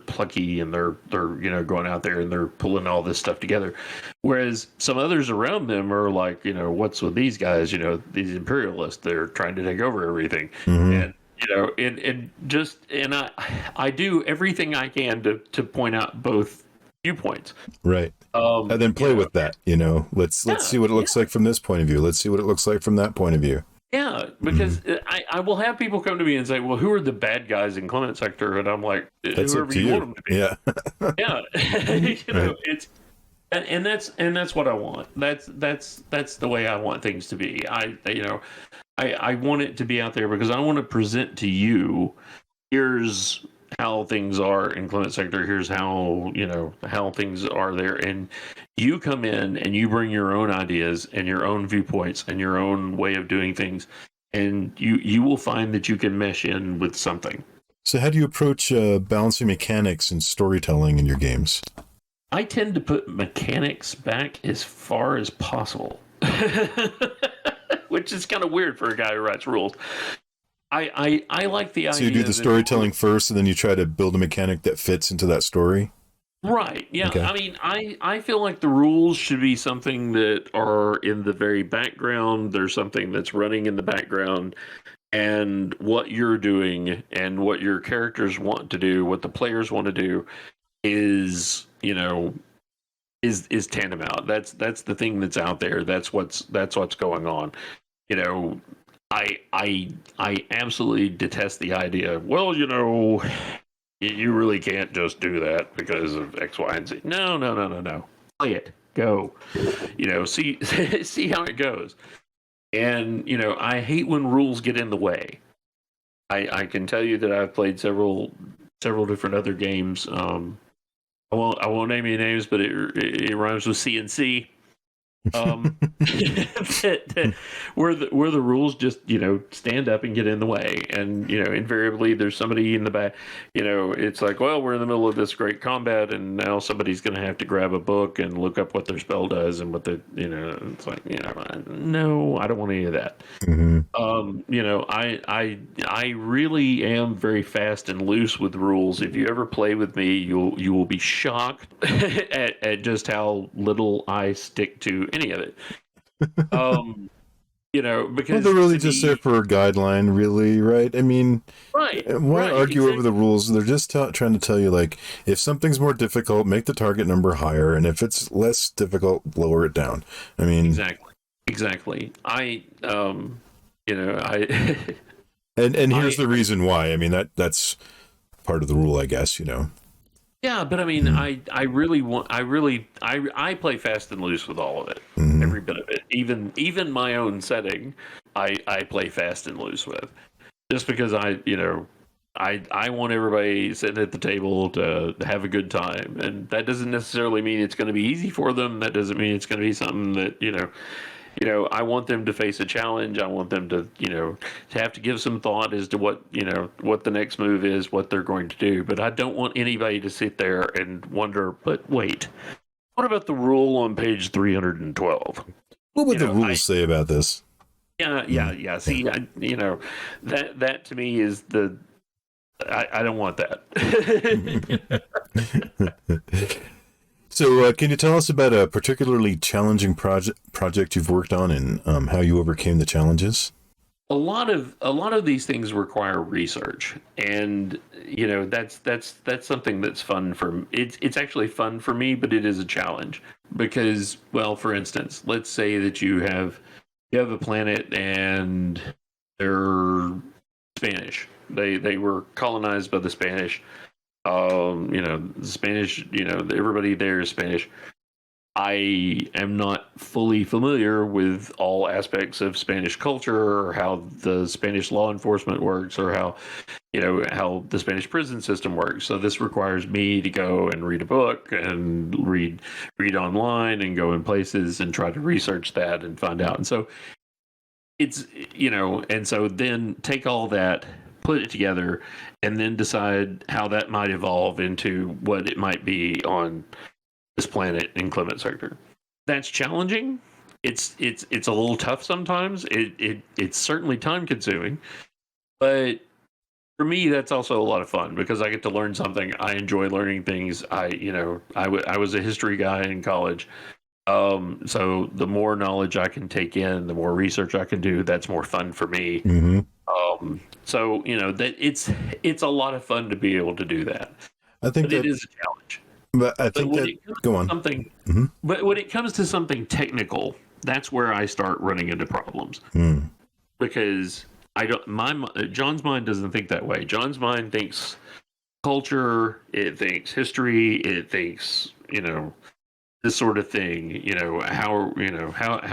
plucky, and they're going out there and they're pulling all this stuff together. Whereas some others around them are like, what's with these guys? These imperialists, they're trying to take over everything. And I do everything I can to point out both viewpoints. Right. And then play with that. Let's see what it looks like from this point of view. Let's see what it looks like from that point of view. Yeah, because I will have people come to me and say, well, who are the bad guys in Clement Sector? And I'm like, that's whoever you want them to be. Yeah. Yeah. Right. It's and that's what I want. That's the way I want things to be. I want it to be out there because I want to present to you, here's how things are in Clement Sector. Here's how things are there, and you come in and you bring your own ideas and your own viewpoints and your own way of doing things, and you will find that you can mesh in with something. So how do you approach balancing mechanics and storytelling in your games? I tend to put mechanics back as far as possible, which is kind of weird for a guy who writes rules. I like the idea. So you do the storytelling first, and then you try to build a mechanic that fits into that story? Right. Yeah. Okay. I mean, I feel like the rules should be something that are in the very background. There's something that's running in the background, and what you're doing and what your characters want to do, what the players want to do is tantamount. That's the thing that's out there. That's what's going on. I absolutely detest the idea. Well, you really can't just do that because of X, Y, and Z. No. Play it. Go. See how it goes. And I hate when rules get in the way. I can tell you that I've played several different other games. I won't name any names, but it rhymes with CNC. Where the rules just stand up and get in the way, and invariably there's somebody in the back. It's like, well, we're in the middle of this great combat, and now somebody's going to have to grab a book and look up what their spell does and what the it's like, no, I don't want any of that. I really am very fast and loose with rules. If you ever play with me, you will be shocked at just how little I stick to any of it. Because they're really just there for a guideline, really, right? I mean, why argue over the rules? They're just trying to tell you, like, if something's more difficult, make the target number higher, and if it's less difficult, lower it down. I mean, exactly. And here's the reason why. I mean, that's part of the rule, I guess. Yeah, but I mean, I play fast and loose with all of it, every bit of it. Even my own setting, I play fast and loose with, just because I want everybody sitting at the table to have a good time, and that doesn't necessarily mean it's going to be easy for them. That doesn't mean it's going to be something that I want them to face a challenge. I want them to to have to give some thought as to what the next move is, what they're going to do. But I don't want anybody to sit there and wonder, but wait, what about the rule on page 312? What would the rules say about this? Yeah. See, that to me is I don't want that. So can you tell us about a particularly challenging project you've worked on, and how you overcame the challenges? A lot of these things require research, and that's something that's fun for it's actually fun for me, but it is a challenge because, well, for instance, let's say that you have a planet and they're Spanish. They were colonized by the Spanish. The Spanish, everybody there is Spanish. I am not fully familiar with all aspects of Spanish culture, or how the Spanish law enforcement works, or how the Spanish prison system works. So this requires me to go and read a book and read online and go in places and try to research that and find out. And so it's, and so then take all that, put it together, and then decide how that might evolve into what it might be on this planet in Clement Sector. that's challenging. It's a little tough sometimes. It's certainly time consuming, but for me, that's also a lot of fun because I get to learn something. I enjoy learning things. I was a history guy in college. So the more knowledge I can take in, the more research I can do, that's more fun for me. Mm-hmm. So that it's a lot of fun to be able to do that. I think but it is a challenge. But I think that go on. But when it comes to something technical, that's where I start running into problems. Because John's mind doesn't think that way. John's mind thinks culture, it thinks history, it thinks, this sort of thing. How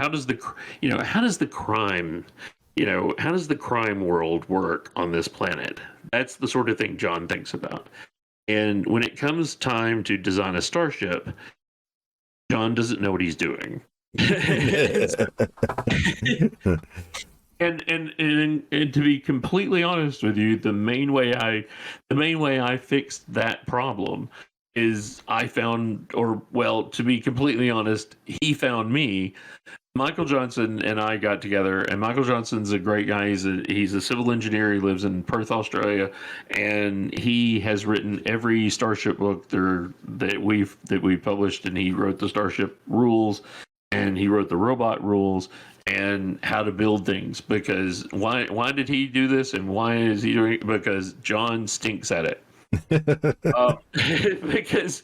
does the crime world work on this planet? That's the sort of thing John thinks about. And when it comes time to design a starship, John doesn't know what he's doing. And to be completely honest with you, the main way I fixed that problem is to be completely honest, he found me. Michael Johnson and I got together, and Michael Johnson's a great guy. He's a civil engineer. He lives in Perth, Australia, and he has written every Starship book that we've published. And he wrote the Starship rules, and he wrote the robot rules, and how to build things. Because why did he do this, and why is he doing it? Because John stinks at it. Because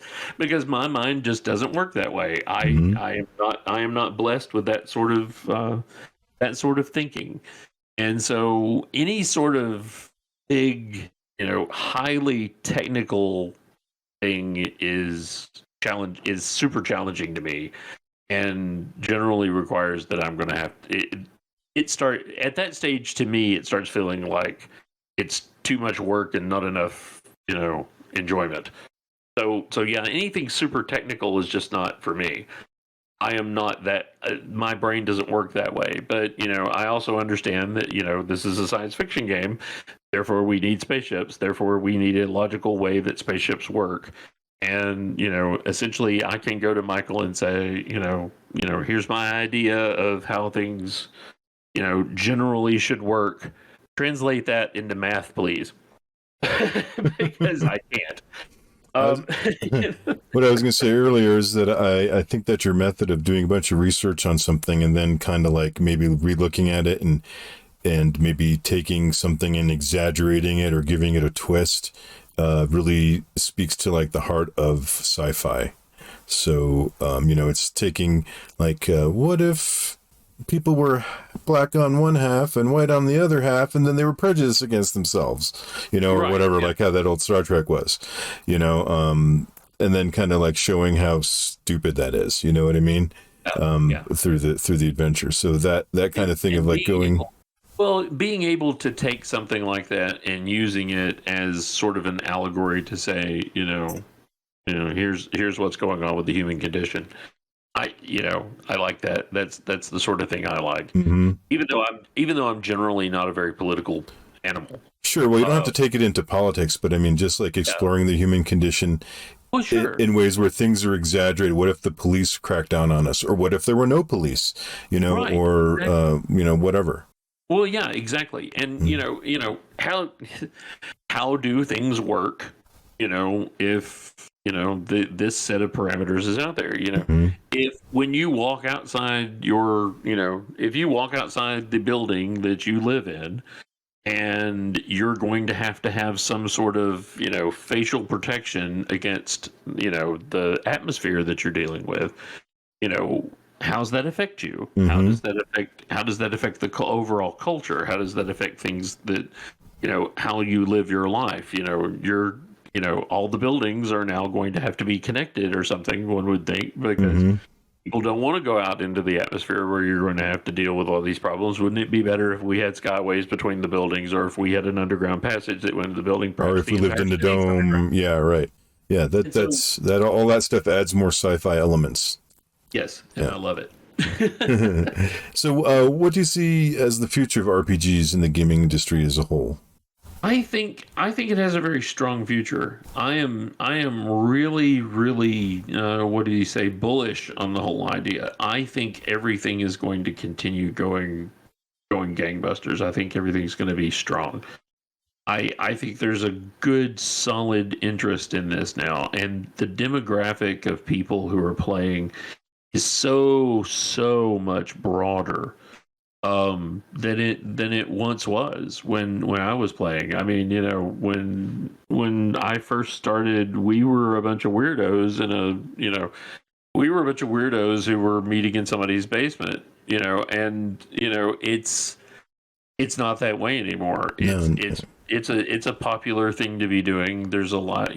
my mind just doesn't work that way. I am not blessed with that sort of thinking, and so any sort of big, highly technical thing is super challenging to me, and generally requires that I'm going to have at that stage. To me, it starts feeling like it's too much work and not enough enjoyment. So yeah, anything super technical is just not for me. I am not that, my brain doesn't work that way. But, I also understand that, this is a science fiction game. Therefore, we need spaceships. Therefore, we need a logical way that spaceships work. And, essentially, I can go to Michael and say, here's my idea of how things, generally should work. Translate that into math, please. Because I can't. What I was going to say earlier is that I think that your method of doing a bunch of research on something and then kind of like maybe re-looking at it and maybe taking something and exaggerating it or giving it a twist really speaks to like the heart of sci-fi. So, it's taking like, what if people were black on one half and white on the other half, and then they were prejudiced against themselves, or whatever, like how that old Star Trek was, and then kind of like showing how stupid that is, you know what I mean? Through the adventure. So that kind of thing of like being able to take something like that and using it as sort of an allegory to say, here's what's going on with the human condition. I like that. That's the sort of thing I like. Mm-hmm. Even though I'm generally not a very political animal. Sure. Well, you don't have to take it into politics, but I mean, just like exploring the human condition in ways where things are exaggerated. What if the police crack down on us, or what if there were no police? Or whatever. Well, yeah, exactly. And how do things work? If this set of parameters is out there, Mm-hmm. if when you walk outside if you walk outside the building that you live in, and you're going to have some sort of, facial protection against, the atmosphere that you're dealing with, how's that affect you? Mm-hmm. How does that affect the overall culture? How does that affect things that, how you live your life? All the buildings are now going to have to be connected or something, one would think, because people don't want to go out into the atmosphere where you're going to have to deal with all these problems. Wouldn't it be better if we had skyways between the buildings, or if we had an underground passage that went to the building? Or if we lived in the dome. Yeah, right. Yeah, all that stuff adds more sci-fi elements. Yes, and I love it. So what do you see as the future of RPGs in the gaming industry as a whole? I think it has a very strong future. I am really what did he say, bullish on the whole idea. I think everything is going to continue going gangbusters. I think everything's going to be strong. I think there's a good solid interest in this now, and the demographic of people who are playing is so much broader than it once was when I was playing. I mean, when I first started, we were a bunch of weirdos we were a bunch of weirdos who were meeting in somebody's basement, and it's not that way anymore. It's a popular thing to be doing. There's a lot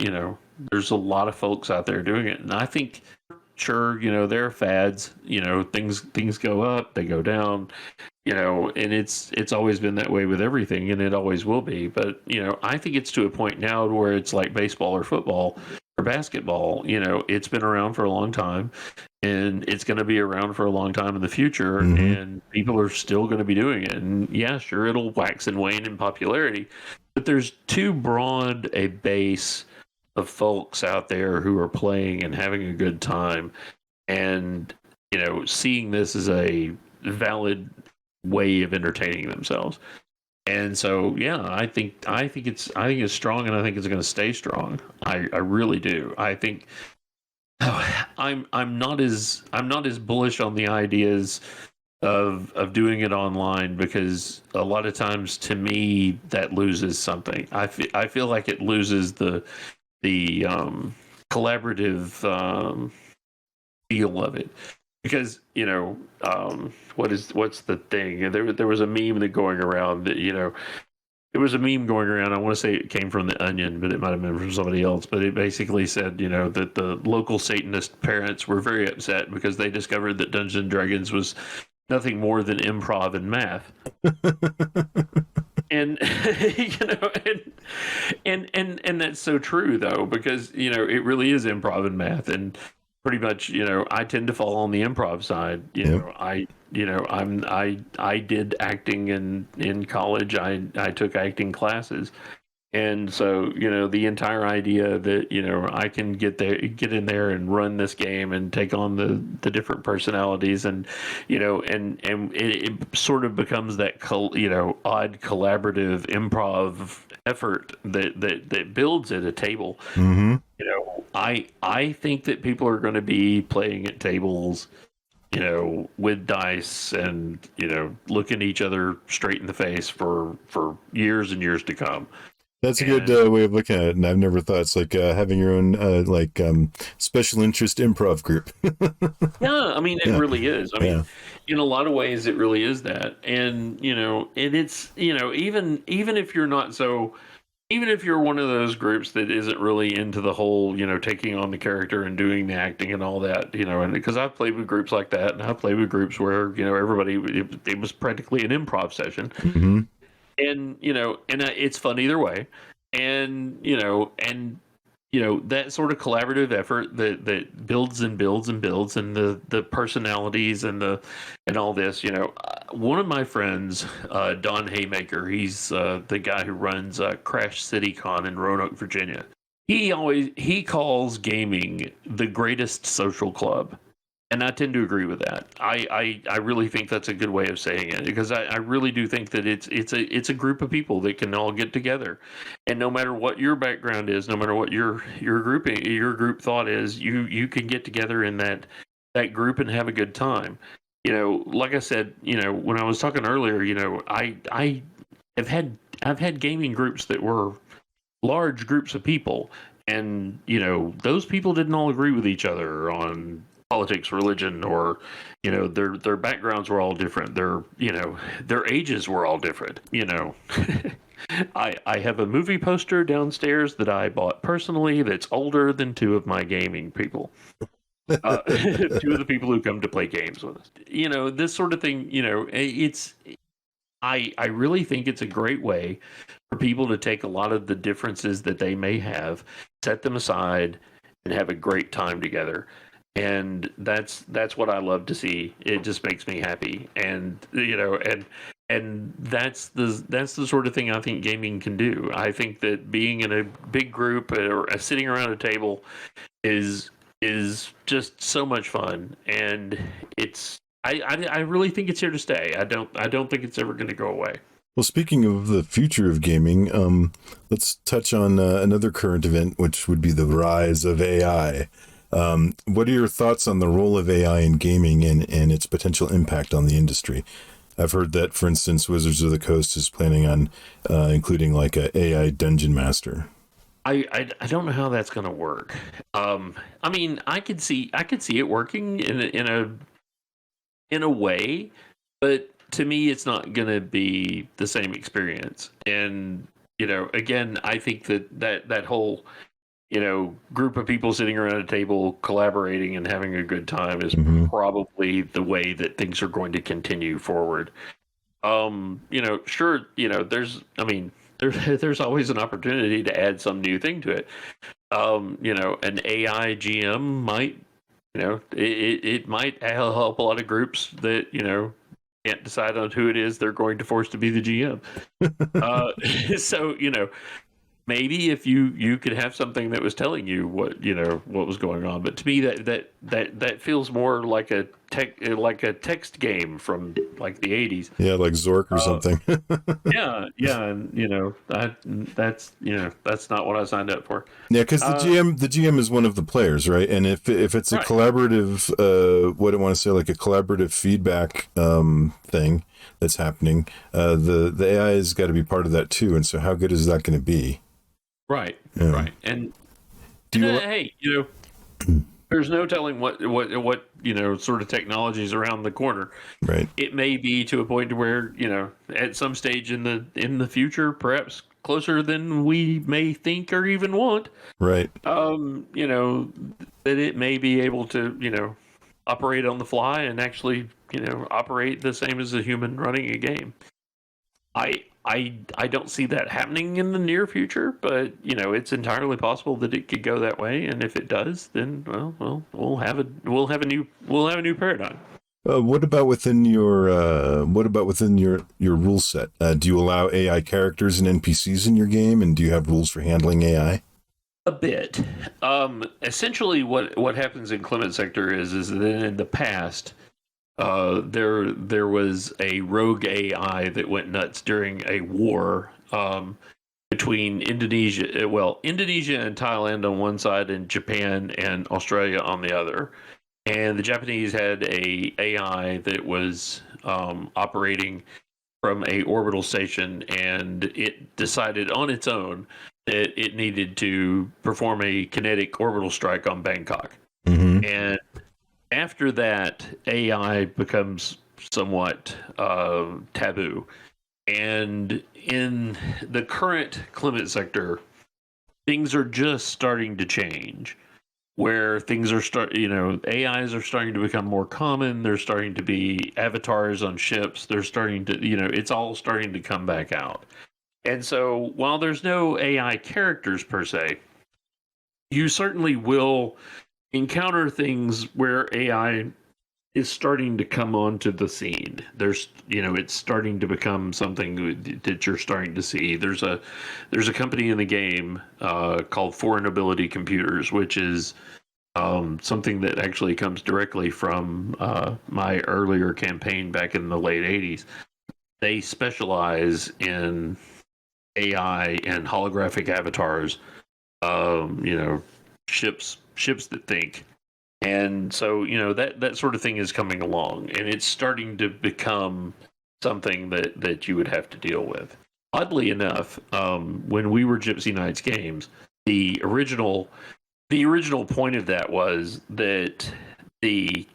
of folks out there doing it, and I think sure, there are fads, things go up, they go down, and it's always been that way with everything, and it always will be. But, I think it's to a point now where it's like baseball or football or basketball. It's been around for a long time, and it's going to be around for a long time in the future, and people are still going to be doing it. And yeah, sure, it'll wax and wane in popularity, but there's too broad a base of folks out there who are playing and having a good time, and seeing this as a valid way of entertaining themselves. And so yeah, I think it's strong, and I think it's going to stay strong. I really do. I think I'm not as bullish on the ideas of doing it online, because a lot of times to me that loses something. I feel like it loses the collaborative feel of it, because what's the thing? There was a meme that going around that there was a meme going around. I want to say it came from The Onion, but it might have been from somebody else. But it basically said that the local Satanist parents were very upset because they discovered that Dungeons and Dragons was nothing more than improv and math. And and that's so true, though, because it really is improv and math, and pretty much I tend to fall on the improv side. I did acting in college. I took acting classes, and so the entire idea that I can get in there and run this game and take on the different personalities, and it sort of becomes that odd collaborative improv effort that builds at a table. I think that people are going to be playing at tables with dice and looking each other straight in the face for years and years to come. That's a good way of looking at it, and I've never thought it's like having your own special interest improv group. Yeah, I mean, it really is. I mean, in a lot of ways, it really is that, and and it's even if you're not so. Even if you're one of those groups that isn't really into the whole, taking on the character and doing the acting and all that, and because I've played with groups like that, and I've played with groups where, everybody, it was practically an improv session. And, it's fun either way. And, that sort of collaborative effort that builds and builds and builds, and the personalities and all this, one of my friends, Don Haymaker, he's the guy who runs Crash City Con in Roanoke, Virginia. He calls gaming the greatest social club. And I tend to agree with that. I really think that's a good way of saying it, because I really do think that it's a group of people that can all get together, and no matter what your background is, no matter what your group thought is, you can get together in that group and have a good time. Like I said, when I was talking earlier, I've had gaming groups that were large groups of people, and those people didn't all agree with each other on politics, religion, or their backgrounds were all different. Their ages were all different. I have a movie poster downstairs that I bought personally that's older than two of my gaming people. Two of the people who come to play games with us. This sort of thing. I really think it's a great way for people to take a lot of the differences that they may have, set them aside, and have a great time together. And that's what I love to see. It just makes me happy. And And that's the sort of thing I think gaming can do. I think that being in a big group or sitting around a table is just so much fun, and I really think it's here to stay. I don't think it's ever going to go away. Well, speaking of the future of gaming, let's touch on another current event, which would be the rise of AI. What are your thoughts on the role of AI in gaming and its potential impact on the industry? I've heard that, for instance, Wizards of the Coast is planning on including like a AI dungeon master. I don't know how that's going to work. I mean, I could see it working in a way, but to me, it's not going to be the same experience. And again, I think that whole group of people sitting around a table collaborating and having a good time is probably the way that things are going to continue forward. Sure, there's always an opportunity to add some new thing to it. An AI GM might, it might help a lot of groups that, can't decide on who it is they're going to force to be the GM. So, maybe if you could have something that was telling you what was going on, but to me that feels more like a text game from like the 80s. Yeah, like Zork or something. yeah, and that's not what I signed up for. Yeah, because the GM is one of the players, right? And if it's a collaborative, what I want to say, like a collaborative feedback thing that's happening, the AI has got to be part of that too. And so, how good is that going to be? Right, right, and hey, there's no telling what sort of technology is around the corner. Right. It may be to a point where at some stage in the future, perhaps closer than we may think or even want. Right. That it may be able to operate on the fly and actually operate the same as a human running a game. I don't see that happening in the near future, but it's entirely possible that it could go that way, and if it does, then we'll have a new paradigm. What about within your rule set? Do you allow AI characters and NPCs in your game, and do you have rules for handling AI? A bit. Essentially, what happens in Clement Sector is that in the past, there was a rogue AI that went nuts during a war between Indonesia and Thailand on one side and Japan and Australia on the other. And the Japanese had a AI that was operating from a orbital station, and it decided on its own that it needed to perform a kinetic orbital strike on Bangkok. Mm-hmm. And after that, AI becomes somewhat taboo. And in the current Clement Sector, things are just starting to change. Where things are AIs are starting to become more common. There's starting to be avatars on ships. They're starting to, it's all starting to come back out. And so while there's no AI characters per se, you certainly will encounter things where AI is starting to come onto the scene. There's, it's starting to become something that you're starting to see. There's a company in the game called Foreign Ability Computers, which is something that actually comes directly from my earlier campaign back in the late 80s. They specialize in AI and holographic avatars, ships that think. And so, that sort of thing is coming along, and it's starting to become something that you would have to deal with. Oddly enough, when we were Gypsy Knights Games, the original point of that was that the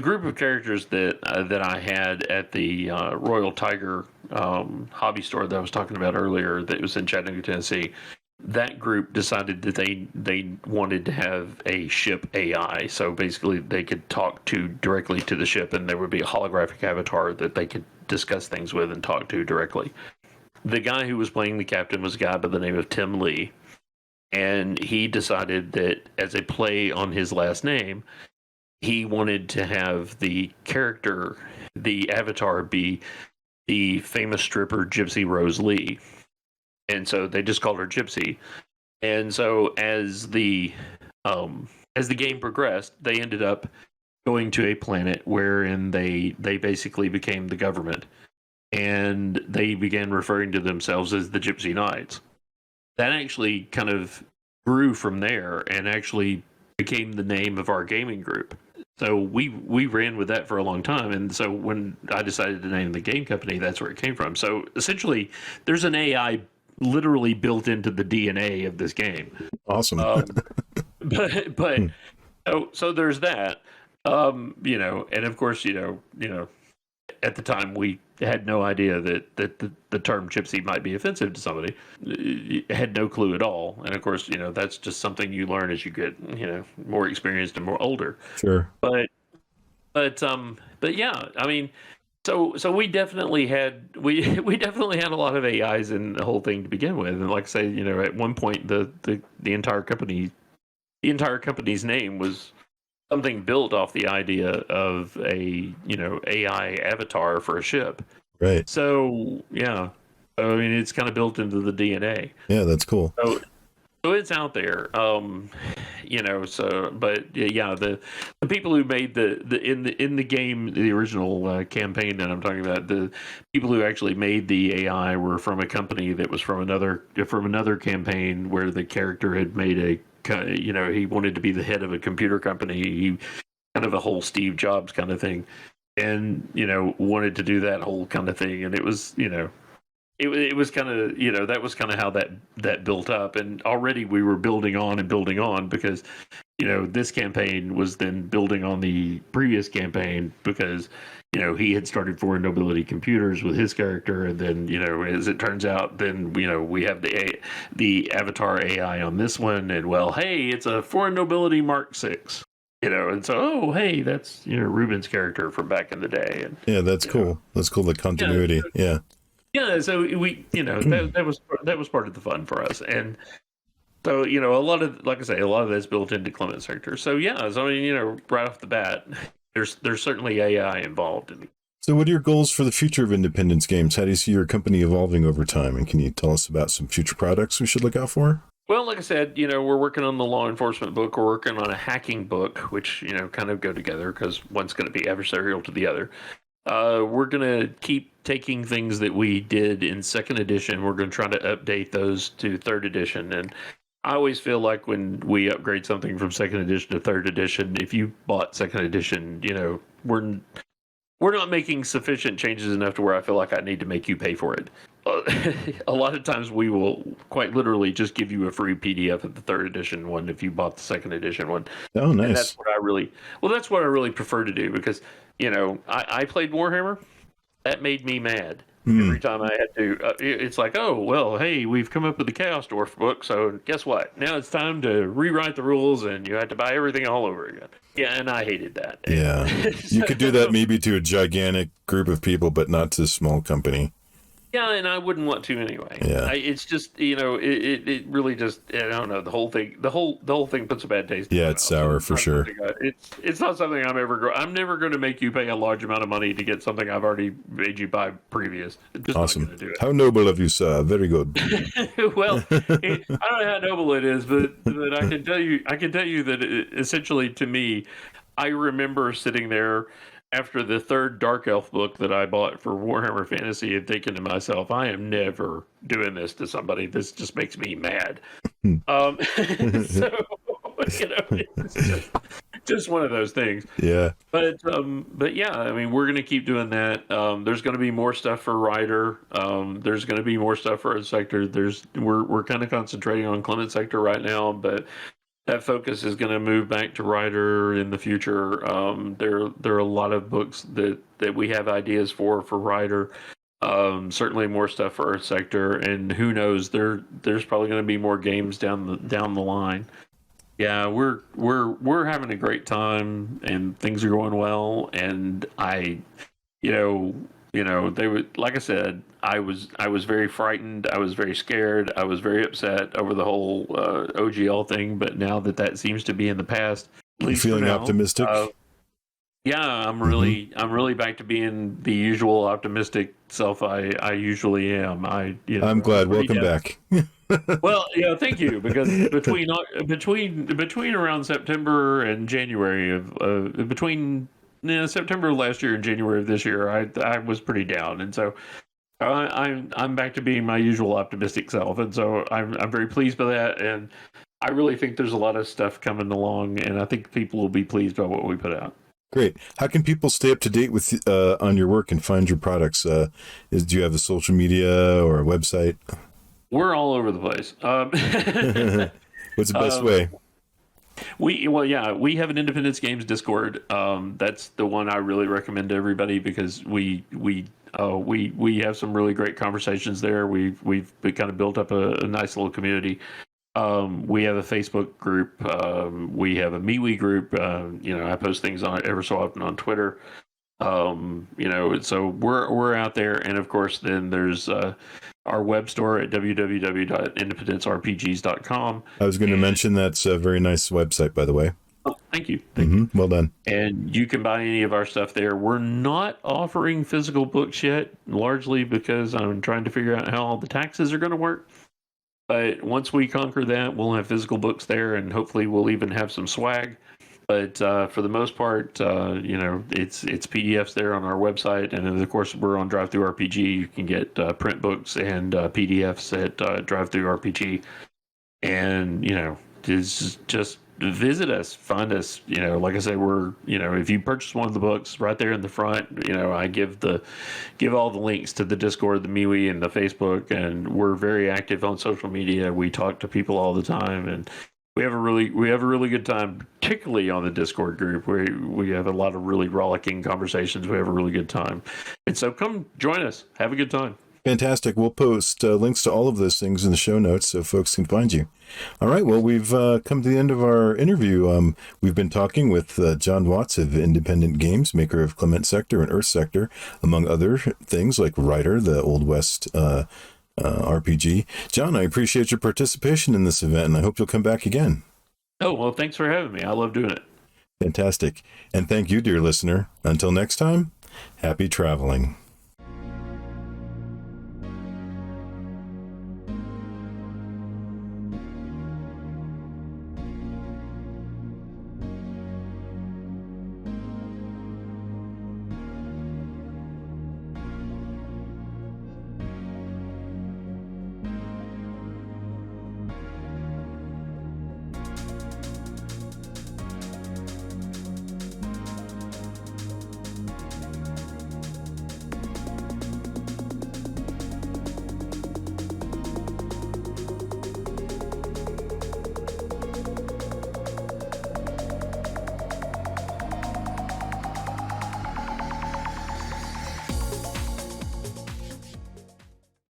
group of characters that I had at the Royal Tiger hobby store that I was talking about earlier, that was in Chattanooga, Tennessee, that group decided that they wanted to have a ship AI. So basically they could talk directly to the ship, and there would be a holographic avatar that they could discuss things with and talk to directly. The guy who was playing the captain was a guy by the name of Tim Lee, and he decided that as a play on his last name, he wanted to have the character, the avatar, be the famous stripper Gypsy Rose Lee. And so they just called her Gypsy. And so as the game progressed, they ended up going to a planet wherein they basically became the government, and they began referring to themselves as the Gypsy Knights. That actually kind of grew from there and actually became the name of our gaming group. So we ran with that for a long time, and so when I decided to name the game company, that's where it came from. So essentially, there's an AI literally built into the DNA of this game. Awesome. But so there's that. You know, and of course, you know, at the time we had no idea that the term gypsy might be offensive to somebody. Had no clue at all. And of course, you know, that's just something you learn as you get, you know, more experienced and more older. Sure. But yeah, I mean, so we definitely had we definitely had a lot of AIs in the whole thing to begin with. And like I say, you know, at one point the entire company's name was something built off the idea of a, you know, AI avatar for a ship. Right. So yeah, I mean, it's kind of built into the DNA. Yeah, that's cool. So it's out there, you know. So, but yeah, the people who made in the game, the original campaign that I'm talking about, the people who actually made the AI were from a company that was from another campaign where the character had made you know, he wanted to be the head of a computer company. He kind of a whole Steve Jobs kind of thing, and you know, wanted to do that whole kind of thing, and it was, you know. It was kind of, you know, that was kind of how that built up, and already we were building on because, you know, this campaign was then building on the previous campaign because, you know, he had started Foreign Nobility Computers with his character, and then, you know, as it turns out, then, you know, we have the Avatar AI on this one, and well, hey, it's a Foreign Nobility Mark 6. You know, and so, oh, hey, that's, you know, Ruben's character from back in the day. And, yeah, that's cool. Know. That's cool. The continuity. Yeah. Yeah, so we, you know, that was part of the fun for us, and so, you know, a lot of, like I say, a lot of that's built into Clement Sector. So yeah, so I mean, you know, right off the bat, there's certainly AI involved in it. So, what are your goals for the future of Independence Games? How do you see your company evolving over time? And can you tell us about some future products we should look out for? Well, like I said, you know, we're working on the law enforcement book. We're working on a hacking book, which, you know, kind of go together because one's going to be adversarial to the other. We're going to keep taking things that we did in second edition. We're going to try to update those to third edition. And I always feel like when we upgrade something from second edition to third edition, if you bought second edition, you know, we're not making sufficient changes enough to where I feel like I need to make you pay for it. A lot of times we will quite literally just give you a free PDF of the third edition one if you bought the second edition one. Oh, nice. And that's what I really prefer to do because, you know, I played Warhammer. That made me mad every time I had to. It's like, oh, well, hey, we've come up with the Chaos Dwarf book, so guess what? Now it's time to rewrite the rules, and you had to buy everything all over again. Yeah, and I hated that. Yeah. You could do that maybe to a gigantic group of people, but not to a small company. Yeah, and I wouldn't want to anyway. Yeah. It's just, you know, it really just, I don't know, the whole thing puts a bad taste in my mouth. It's sour for sure. It's not something I'm never going to make you pay a large amount of money to get something I've already made you buy previous. Just awesome. Not gonna do it. How noble of you, sir. Very good. Well, I don't know how noble it is, but I can tell you that essentially to me, I remember sitting there after the third Dark Elf book that I bought for Warhammer Fantasy and thinking to myself, I am never doing this to somebody. This just makes me mad. So, you know, it's just one of those things. Yeah. But yeah, I mean, we're going to keep doing that. There's going to be more stuff for Ryder. There's going to be more stuff for Earth Sector. We're kind of concentrating on Clement Sector right now, but that focus is going to move back to Ryder in the future. There are a lot of books that we have ideas for Ryder. Certainly more stuff for Earth Sector, and who knows? There's probably going to be more games down the line. Yeah, we're having a great time, and things are going well. And they would, like I said, I was very frightened. I was very scared. I was very upset over the whole OGL thing. But now that seems to be in the past, at least feeling for now, optimistic. Yeah, I'm really back to being the usual optimistic self I usually am. I'm I was glad. pretty Welcome down. back. Well, yeah, thank you. Because between around September and January of between September of last year and January of this year, I was pretty down, and so I'm back to being my usual optimistic self, and so I'm very pleased by that, and I really think there's a lot of stuff coming along, and I think people will be pleased by what we put out. Great. How can people stay up to date with on your work and find your products? Do you have a social media or a website? We're all over the place. What's the best way? We have an Independence Games Discord. That's the one I really recommend to everybody because we have some really great conversations there. We've kind of built up a nice little community. We have a Facebook group. We have a MeWe group. I post things on it ever so often on Twitter. So we're out there, and of course, then there's our web store at www.independencerpgs.com. I was going to mention that's a very nice website, by the way. Oh, thank you. Thank you. Well done. And you can buy any of our stuff there. We're not offering physical books yet, largely because I'm trying to figure out how all the taxes are going to work. But once we conquer that, we'll have physical books there, and hopefully we'll even have some swag. But for the most part, it's PDFs there on our website, and then of course we're on DriveThruRPG. You can get print books and PDFs at DriveThruRPG, and just visit us, find us. Like I said, we're if you purchase one of the books, right there in the front, I give all the links to the Discord, the MeWe, and the Facebook, and we're very active on social media. We talk to people all the time, and we have a really good time, particularly on the Discord group. We have a lot of really rollicking conversations. We have a really good time, and so come join us, have a good time. Fantastic. We'll post links to all of those things in the show notes so folks can find you. All right. Well, we've come to the end of our interview. We've been talking with John Watts of Independent Games, maker of Clement Sector and Earth Sector, among other things like Rider, the Old West RPG. John, I appreciate your participation in this event, and I hope you'll come back again. Oh, well, thanks for having me. I love doing it. Fantastic. And thank you, dear listener. Until next time, happy traveling.